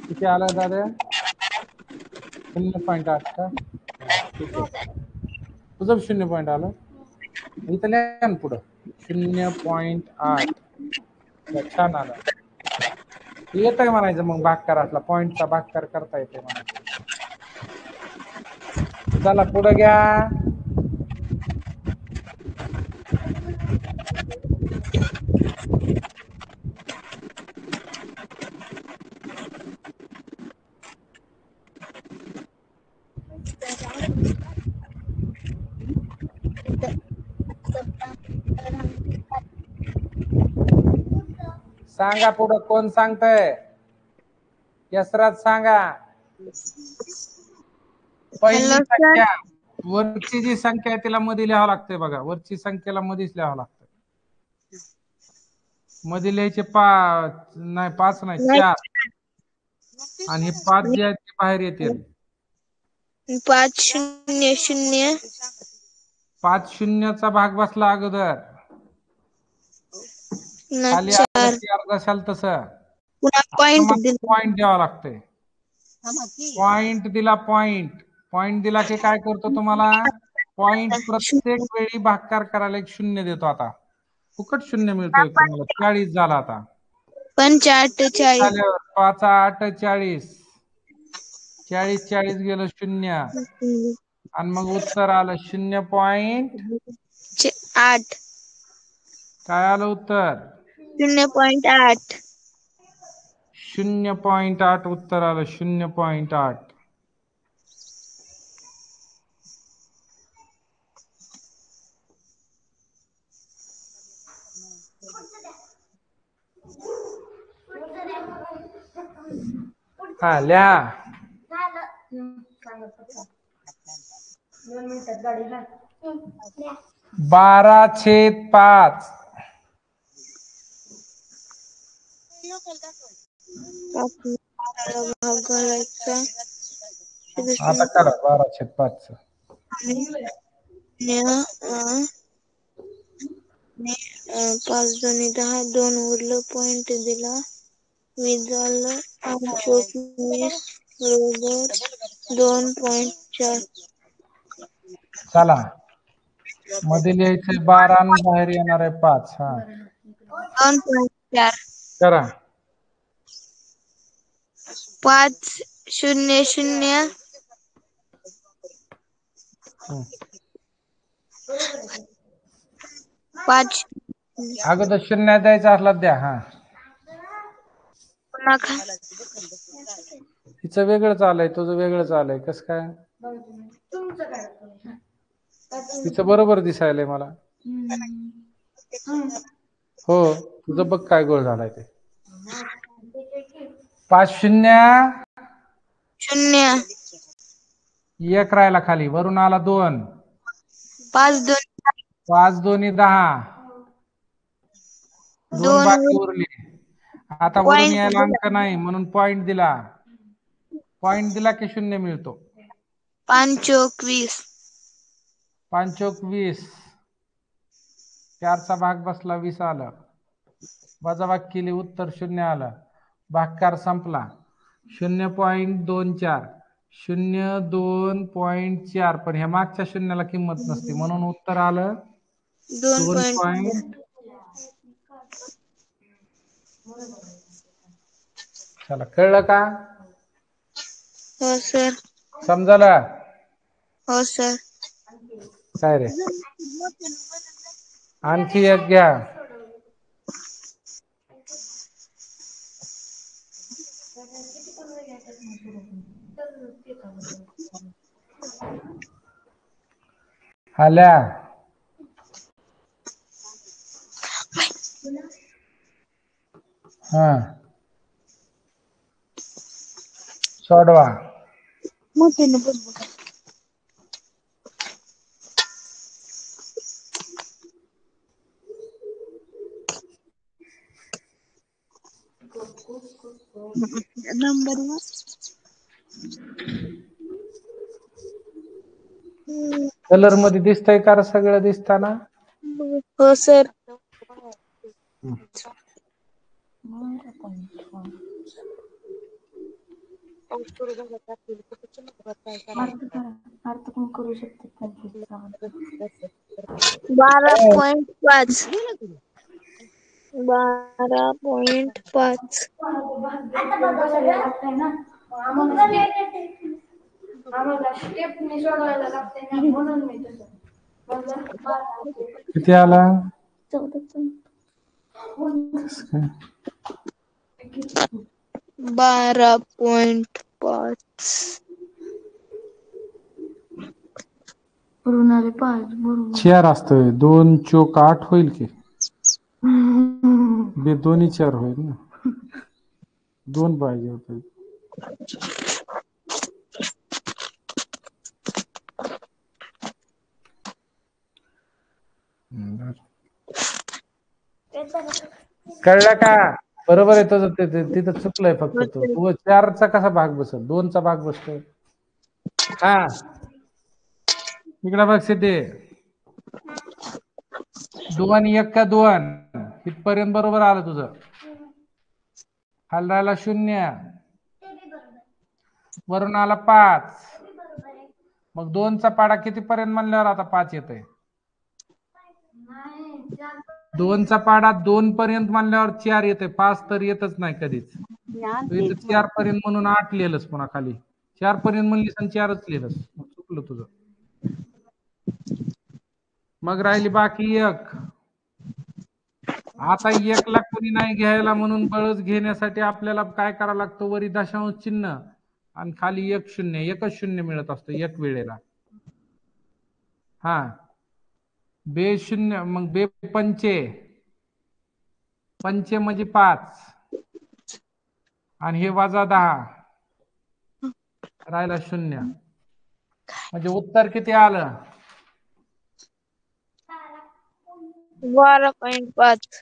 किती आलं दादा? 0.8 का? ठीक आहे. तुझं 0 आलं. इथं लिहा ना पुढं 0.8. छान आलं. येतंय म्हणायचं मग भागकारातला पॉइंटचा भागकार करता येते म्हणायचं. चला पुढे घ्या. सांगा पुढं कोण सांगतंय? यशराज सांगा. पहिली हॅलो सर. संख्या वरची जी संख्या आहे तिला मध्ये लिहावं लागतंय बघा. वरची संख्येला मध्येच लिहावं लागतं. मध्ये लिहायचे 5 नाही 5 नाही 4 आणि हे 5 जे आहेत ते बाहेर येतील. 5 0 0 5 शून्याचा भाग बसला अगोदर. खाली 4 आलं 4 जशाल तसं. पुन्हा आता पॉइंट मग दिला. पॉइंट द्यावा लागतोय. पॉइंट दिला पॉइंट दिला की काय करतो तुम्हाला पॉइंट प्रत्येक वेळी भागाकार करायला एक शून्य देतो. आता फुकट शून्य मिळतोय तुम्हाला. 40 झाला आता. 5 8 40 झाल्यावर 5 8 40 40 40 गेलं शून्य आणि मग उत्तर आलं 8 काय आलं उत्तर 0.8 0.8 उत्तर आलं 0.8. हा लिहा 12/5 भाग घालायचा. आता करा 12/5 5 2 10 2 उरलं पॉइंट दिला. 20 झालं 25 बरोबर 2.4. चला मध्ये लिहायचंय 12 आणि बाहेर येणार आहे 5. हा 2.4 करा 5 0 0 5 अगोदर शून्य द्यायचा असला द्या. हा पुन्हा तिचं वेगळं चालय तुझं वेगळं चालय. कसं काय तिचं बरोबर दिसायलंय मला. हो तुझं बघ काय गोळ झालाय ते. 5 0 0 1 राहिला खाली. वरून आला 2. 5 2 5 2 10 2 2 बाकी उरली. आता वरून पॉइंट यायला अंक नाही म्हणून पॉइंट दिला. पॉइंट दिला की शून्य मिळतो. 5 चौक 20 5 चौक 20 4चा भाग बसला 20 आलं. वजाबाकी केली उत्तर 0 आलं. भागाकार संपला. 0.24 02.4 पण ह्या मागच्या शून्याला किंमत नसते म्हणून उत्तर आलं 2. चला कळलं का? हो सर. समजलं? हो सर. काय रे आणखी एक घ्या. आल्या हा सोडवा. नंबर कलर मध्ये दिसतंय का सगळं दिसताना? हो सर. अर्थ पण करू शकते 12.5 12.5 आम्हाला स्टेपनी सोडवायला लागते ना म्हणून मी तसं किती आला? 12.5 ऋणाले 5 बरोबर 4 असतोय. 2 चोक 8 होईल की बे दोन्ही 4 होईल ना. 2 पाहिजे होते. कळलं का? बरोबर आहे तुझं. तिथं चुकलंय फक्त. तू 4चा कसा भाग बसल, 2चा भाग बसतोय. हा इकडे बघ सिद्धी. 2 आणि 1 का 2 इथपर्यंत बरोबर आलं तुझं. खाली राहिला 0, वरून आला 5. मग 2चा पाडा कितीपर्यंत म्हणल्यावर आता 5 येतंय. 2चा पाडा 2 पर्यंत म्हणल्यावर 4 येते. 5 तर येतच नाही कधीच. तू इथं 4 पर्यंत म्हणून 8 लिहिलंस पुन्हा खाली. 4 पर्यंत म्हणलीस आणि 4च लिहिलंस. मग चुकलं तुझं. मग राहिली बाकी 1. आता 1 ला कोणी नाही घ्यायला म्हणून बळच घेण्यासाठी आपल्याला काय करावं लागतं, वरी दशांश चिन्ह आणि खाली 1 0. एकच 0 मिळत असतं एक वेळेला. हा बे 0 मग बे पंचे. पंचे म्हणजे 5 आणि हे वजा 10 राहिला 0. म्हणजे उत्तर किती आलं? 12.5.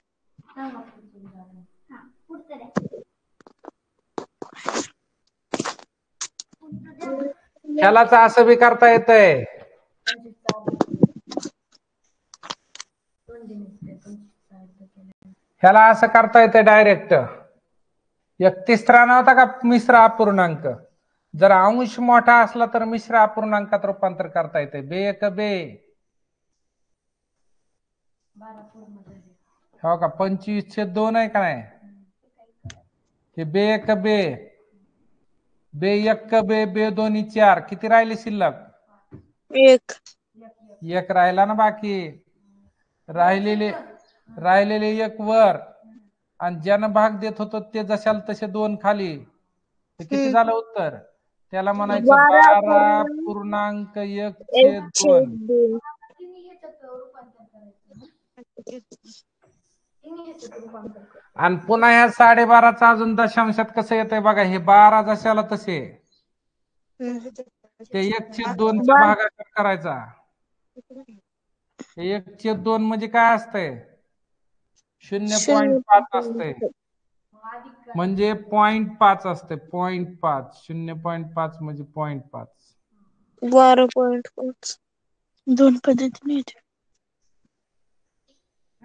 ह्यालाच असं बी करता येतंय. ह्याला असं करता येतंय डायरेक्ट. 31 नव्हता का मिश्र अपूर्णांक. जर अंश मोठा असला तर मिश्र अपूर्णांकात रूपांतर करता येते. बे 1 बे. हो का 25/2 आहे का नाही. हे बे 1 बे. बे 1 बे. बे 2 4. किती राहिले शिल्लक? 1. 1 राहिला ना बाकी. राहिलेले 1 वर आणि ज्यानं भाग देत होतो ते जशाला तसे 2 खाली. ते किती झालं उत्तर? त्याला म्हणायचं 12.1/2. 1/2. आणि पुन्हा ह्या 12.5चा अजून दशांशात कसं येतंय बघा. हे 12 जशाला तसे ते 1/2चा भागाकार करायचा. 1/2 म्हणजे काय असतंय? 0.5 असतंय. म्हणजे 0.5 असते. 0.5 0.5 म्हणजे 0.5. 12.5. 2 पद्धतीने येते.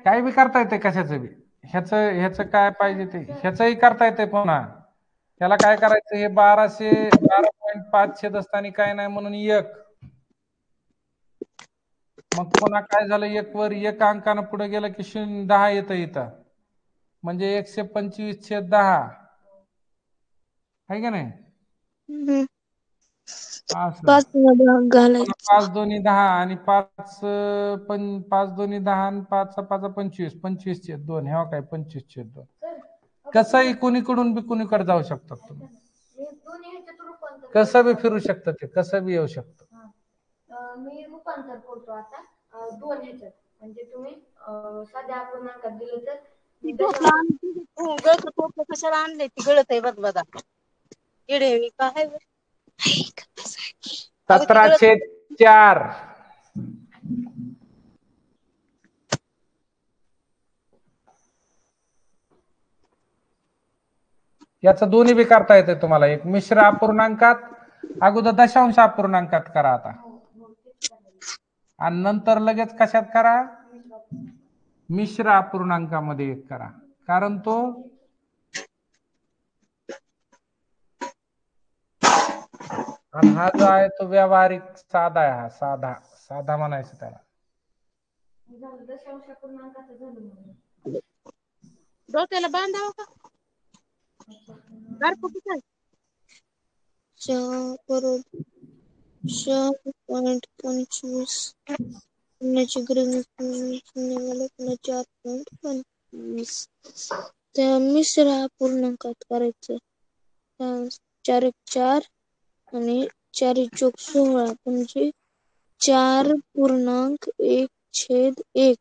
काय बी करता येते कशाचं बी. ह्याचं काय पाहिजे ते ह्याचंही करता येते. पुन्हा त्याला काय करायचं, हे 12.5 छेदस्थानी काय नाही म्हणून 1. मग पुन्हा काय झालं, 1 वर 1 अंकानं पुढे गेलं की 10 येतं इथं. म्हणजे 125/10 आहे का नाही. 5 भाग घालायचं. 5 2 10 आणि 5 5 2 10 आणि 5 5 25. 25/2 हे काय 25/2. कसंही कुणीकडून बी कुणीकडे जाऊ शकतात तुम्ही. कसं बी फिरू शकतं ते. कसं बी येऊ शकतं. मी रूपांतर करतो आता 2 ह्याच्यात. म्हणजे तुम्ही साध्या अपूर्णांकात दिलं तर कशाला आणले ती गळत आहे बघ बघा. इडे काय 17/4. याचं दोन्ही बी करता येते तुम्हाला. एक मिश्र अपूर्णांकात, अगोदर दशांश अपूर्णांकात करा आता आणि नंतर लगेच कशात करा, मिश्र अपूर्णांकामध्ये एक करा. कारण तो आणि हा जो आहे तो व्यावहारिक साधा आहे. हा साधा साधा म्हणायचं त्याला. दशांश अपूर्णांकाचं झालं. डोक्याला बांधावं का कुठे 4.25 शून्याची गरज शून्याला 4.25 त्या मिश्र अपूर्णांकात करायचं. 4 1 4 आणि 4 चौक 16 म्हणजे 4.1/1.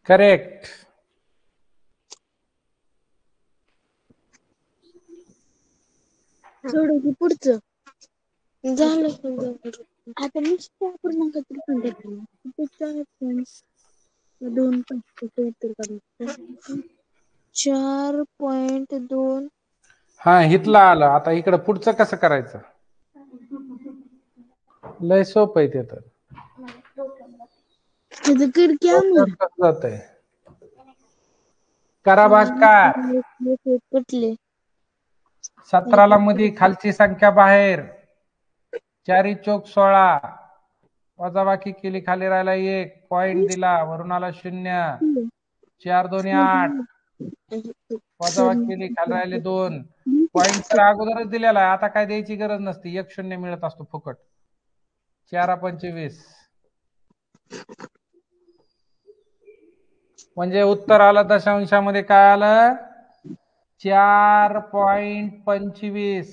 करेक्ट. सोडू की पुढचं झालं आता नुसतं अपूर्णांकात रूपांतर 4.2 हा हितला आलं. आता इकडं पुढचं कसं करायचं? लय सोपं आहे ते तर. त्याचं कर की आम्ही कसं जातंय? करा भागाकार. कुठले 17 मध्ये खालची संख्या बाहेर. 4 चौक 16. वजाबाकी केली, खाली राहिला 1 पॉइंट दिला, वरून आला 0. 4 2 8. वजाबाकी केली, खाली राहिले 2 पॉइंटच्या अगोदरच दिलेला आहे. आता काय द्यायची गरज नसते. 1 0 मिळत असतो फुकट. 4 25. म्हणजे उत्तर आलं दशांशामध्ये काय आलं? 4.25.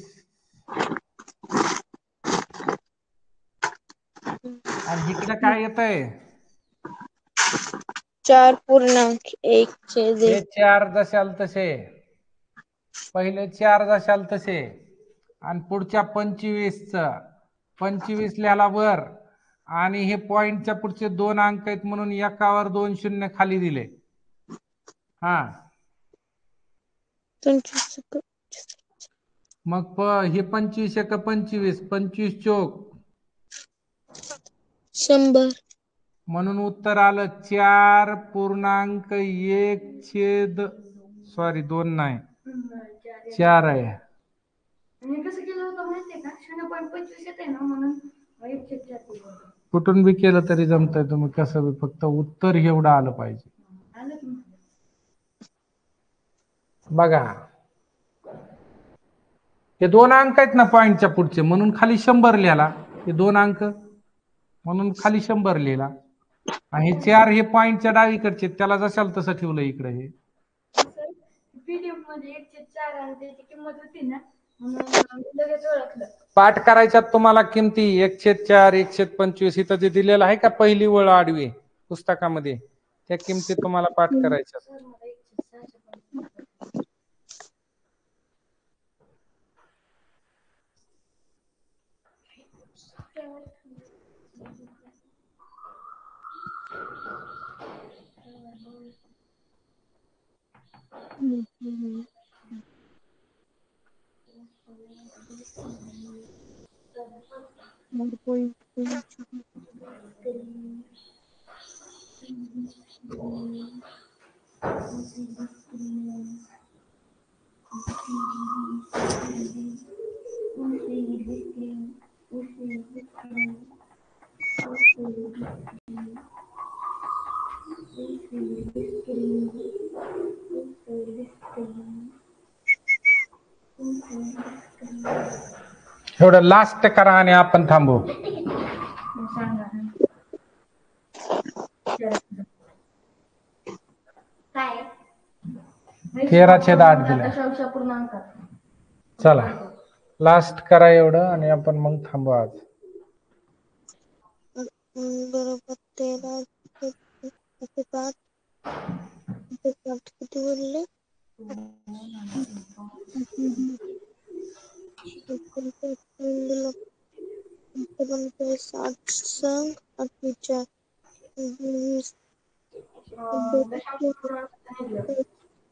आणि इकडे काय येतंय? 4.1 हे 4 जशाल तसे. पहिले 4 जशाल तसे. आणि पुढच्या 25 लिहाला वर. आणि हे पॉइंटच्या पुढचे 2 अंक आहेत म्हणून एकावर 2 शून्य खाली दिले. हा मग हे 25 एक 25. 25 चोक 100 म्हणून उत्तर आलं 4.1 छेद 2 नाही 4 आहे. मी कसं केलं होतं माहितीये का? 0.25 येते ना म्हणून 1/4 कुठून बी केलं तरी जमतंय. तुम्ही कसं बी, फक्त उत्तर एवढं आलं पाहिजे. आलं की नाही? बघा हे 2 अंक आहेत ना पॉइंटच्या पुढचे, म्हणून खाली 100 लिहिला. हे 2 अंक म्हणून खाली 100 लिहिला. आणि 4 हे पॉइंटच्या डावीकडचे, त्याला जशाल तसं ठेवलं इकडे. हे सर पीडीएफ मध्ये 1/4 आणि त्याची किंमत होती ना म्हणून लगेच ओळखलं. पाठ करायच्यात तुम्हाला किमती 1/4 1/25. इथं जे दिलेलं आहे का पहिली वळ आडवी पुस्तकामध्ये, त्या किमती तुम्हाला पाठ करायच्यात. सर मला 1/6 एवढं लास्ट करा आणि आपण थांबू. काय 13/8 दिला. दशांशापूर्णांकात. चला लास्ट करा एवढं आणि आपण मग थांबू आज. बरोबर 13 किती बोलले? 60 संग 48 20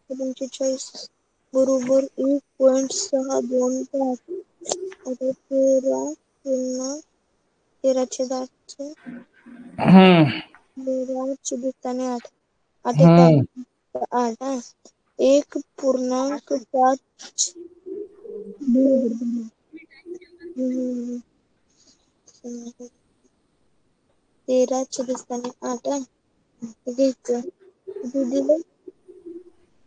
45 बरोबर 1.625. आता 13.8 13 8 8 1.5 13 घ्यायचं किती दिलं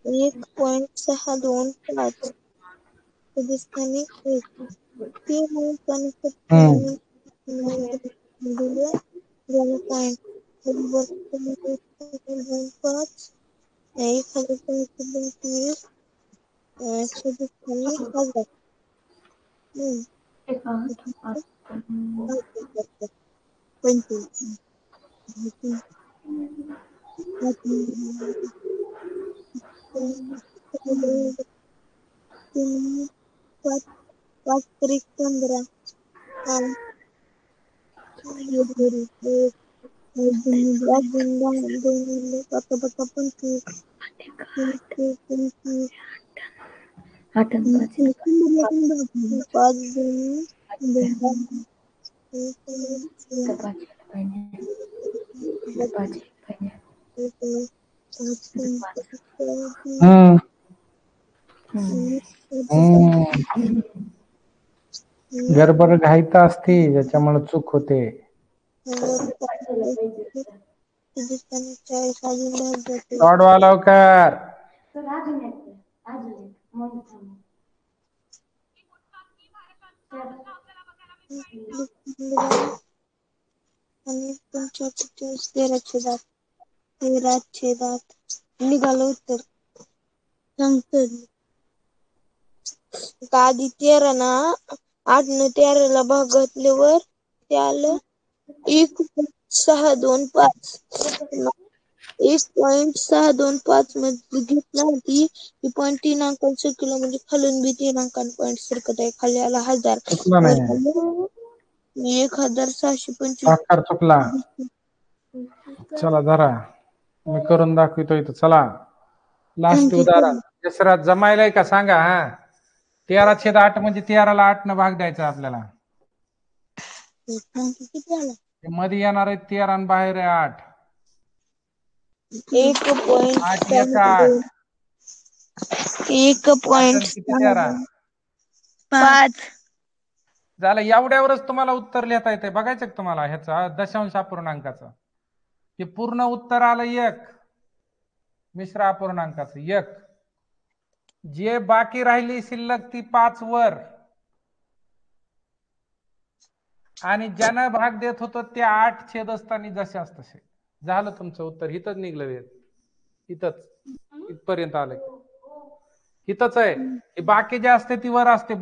1.625 दिले पॉईंट बरोबर 5 1025 हजार 5 त्रिक 15 हम्म हम्म गडबड घाईत असते ज्याच्यामुळे चूक होते. लॉडवा लवकर. सर अजून एक मग थांबा. आणि 25 13 निघालं उत्तर सांगतो आधी 13 ना 8 ने 13 ला भाग घातल्यावर ते आलं 1.625 1.625 मध्ये घेतला होती 3 अंकांनी सरकलं म्हणजे खालून बी 3 अंकांनी पॉईंट सरकत आहे. खाली आला 1000 चुकला वर नाही. आलं 1625 साखर चुकला. चला जरा मी करून दाखवितो इथं. चला लास्ट उदाहरण. तिसरा जमायलाय का सांगा. हा 13/8 म्हणजे 13ला 8 न भाग द्यायचा आपल्याला. किती आला मध्ये येणार आहे 13 आणि बाहेर आहे 8. 8 1 8 8 आणि किती 13 1.5 झालं. एवढ्यावरच तुम्हाला उत्तर लिहिता येते. बघायचं का तुम्हाला ह्याचा दशांश अपूर्णांकाचं. हे पूर्ण उत्तर आलं 1 मिश्र अपूर्णांकाचं 1. जे बाकी राहिली शिल्लक ती 5 वर आणि ज्यानं भाग देत होतो ते 8 छेद असताना जशाच तसे. झालं तुमचं उत्तर. इथंच निघलं वेळ. इथंच इथपर्यंत आलं. इथंच आहे. हे बाकी जे असते ती वर असते.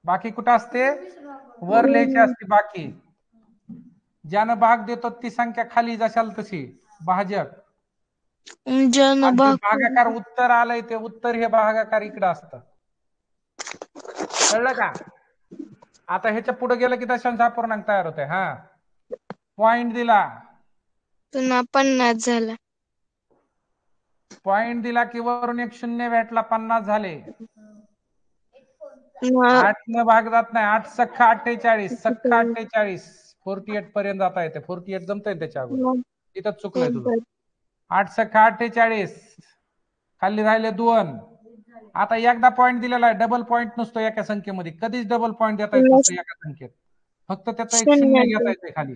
बाकी कुठं असते वर लिहायची असते. बाकी ज्यानं भाग देतो ती संख्या खाली जशाल तशी भाजक. आणि ते भागाकार उत्तर आलंय ते उत्तर हे भागाकार इकडं असतं. कळलं का. आता ह्याच्या पुढे गेलं की दशांश अपूर्णांक तयार होते. हा पॉइंट दिला पुन्हा 50 झाला. पॉइंट दिला की वरून एक शून्य भेटला 50 झाले. 8 न भाग जात नाही. 8 सख्खा 48 सख्खा 48 48 पर्यंत जाता येते. 48 जमतंय त्याच्या अगोदर. इथंच चुकलंय तुझं. 8 सख्खा 48 खाली राहिले 2. आता एकदा पॉइंट दिलेला आहे. डबल पॉइंट नसतो एका संख्येमध्ये. कधीच डबल पॉइंट देता येत नसतो एका संख्येत. फक्त त्याचा एक शून्य घेता येते खाली.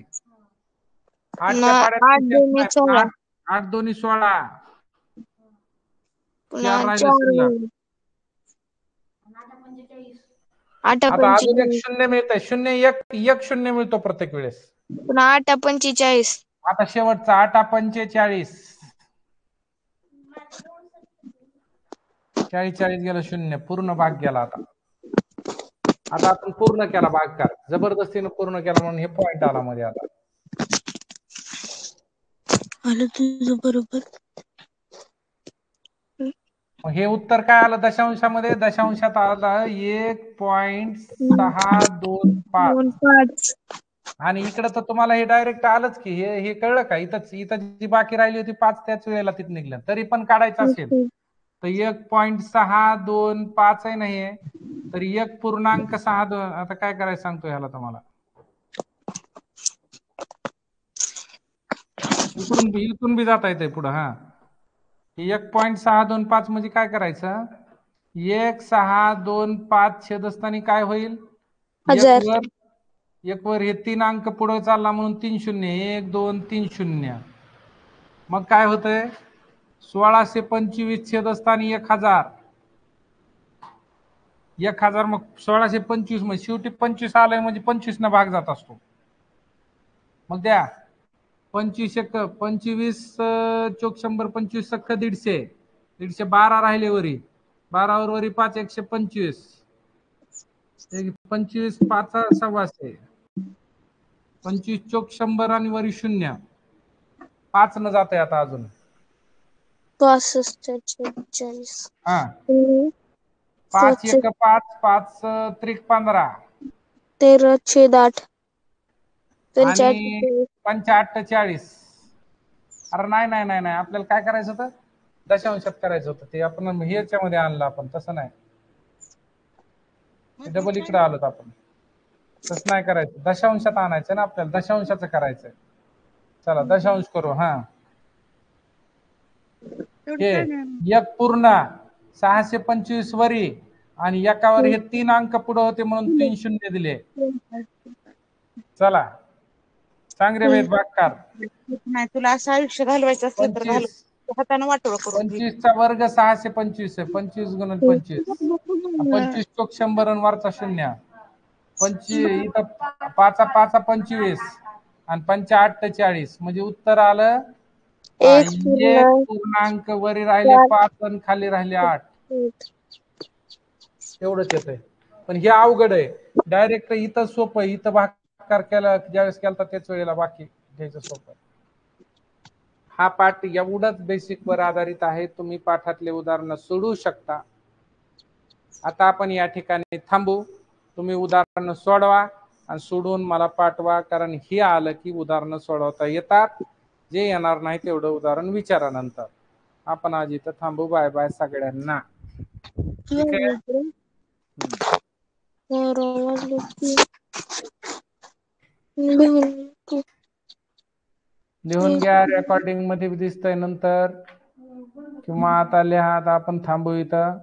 8च्या पाड्यात 8 दोन्ही 16 8 दोन्ही 16 पुन्हा 4 राहिले शिल्लक. 8 आता अजून एक 45 शून्य मिळतंय. शून्य एक शून्य मिळतो प्रत्येक वेळेस. पुन्हा 8 45 आता शेवटचा 8 45 40 गेलं शून्य. पूर्ण भाग गेला. आता आपण पूर्ण केला भागकार. जबरदस्तीने पूर्ण केला म्हणून हे पॉइंट आला मध्ये. आता आलं तुझं बरोबर. हे उत्तर काय आलं दशांशामध्ये. दशांशात आलं 1.625 आणि इकडं तर तुम्हाला हे डायरेक्ट आलंच की. हे कळलं का. इथं जी बाकी राहिली होती 5 त्याच वेळेला तिथे निघलं. तरी पण काढायचं असेल तर 1.625 आहे नाही तर 1.62. आता काय करायचं सांगतो ह्याला तुम्हाला. इकडून बी जाता येते पुढं. हा 1.625 म्हणजे काय करायचं. 1.625 छेदस्थानी काय होईल. एक वर हे 3 अंक पुढे चालला म्हणून 3 शून्य. 1 2 3 शून्य. मग काय होतंय 1625 छेदस्थानी 1000. 1000 मग 1625 म्हणजे शेवटी 25 आलंय म्हणजे 25 न भाग जात असतो. मग द्या 25 चोक 100 25 सख्ख 150. 112 राहिले वरी. 12 वर वरी 5 125. 25 5 सव्वाशे. 25 चोक 100 आणि वरी 0. 5 न जाते आता अजून. 65 46 हा 5 5 1 5 5 त्रिक 15 13/8 आणि 45 45. अरे नाही नाही नाही नाही, आपल्याला काय करायचं होतं, दशांशात करायचं होतं. ते आपण ह्याच्यामध्ये आणलं आपण, तसं नाही. डबल इकडे आलोत आपण, तसं नाही करायचं. दशांशात आणायचं ना आपल्याला, दशांशाचं करायचंय. चला दशांश करू. हा, हे 1 पूर्ण 625 वरी आणि एकावर हे 3 अंक पुढे होते म्हणून 3 शून्य दिले. चला चांगले वेद भागकार. नाही तुला असं आयुष्य घालवायचं असलं तर घालव, 25 हाताने वाटोळ करून घे. 25 चा वर्ग 625 आहे. 25 गुणिले 25, 25 चोक 100 आणि वरचा शून्य. 25 इथं 5 5 25 आणि 5 8 40, म्हणजे उत्तर आलं 1 1 पूर्णांक. वरी राहिले 5 आणि खाली राहिले 8. एवढंच येतंय. पण हे अवघड आहे. डायरेक्ट इथं सोपं आहे. इथं भागाकार केला ज्यावेळेस केला त्याच वेळेला बाकी घ्यायचं सोपं. हा पाठ एवढंच बेसिक वर आधारित आहे. तुम्ही पाठातले उदाहरणं सोडवू शकता. आता आपण या ठिकाणी थांबू. तुम्ही उदाहरणं सोडवा आणि सोडवून मला पाठवा, कारण हे आलं की उदाहरणं सोडवता येतात. जे येणार नाही तेवढं उदाहरण विचारा नंतर. आपण आज इथं थांबू. बाय बाय सगळ्यांना. ठीक आहे. लिहून घ्या, रेकॉर्डिंग मध्ये दिसतंय नंतर, किंवा आता लिहा. आता आपण थांबू इथं.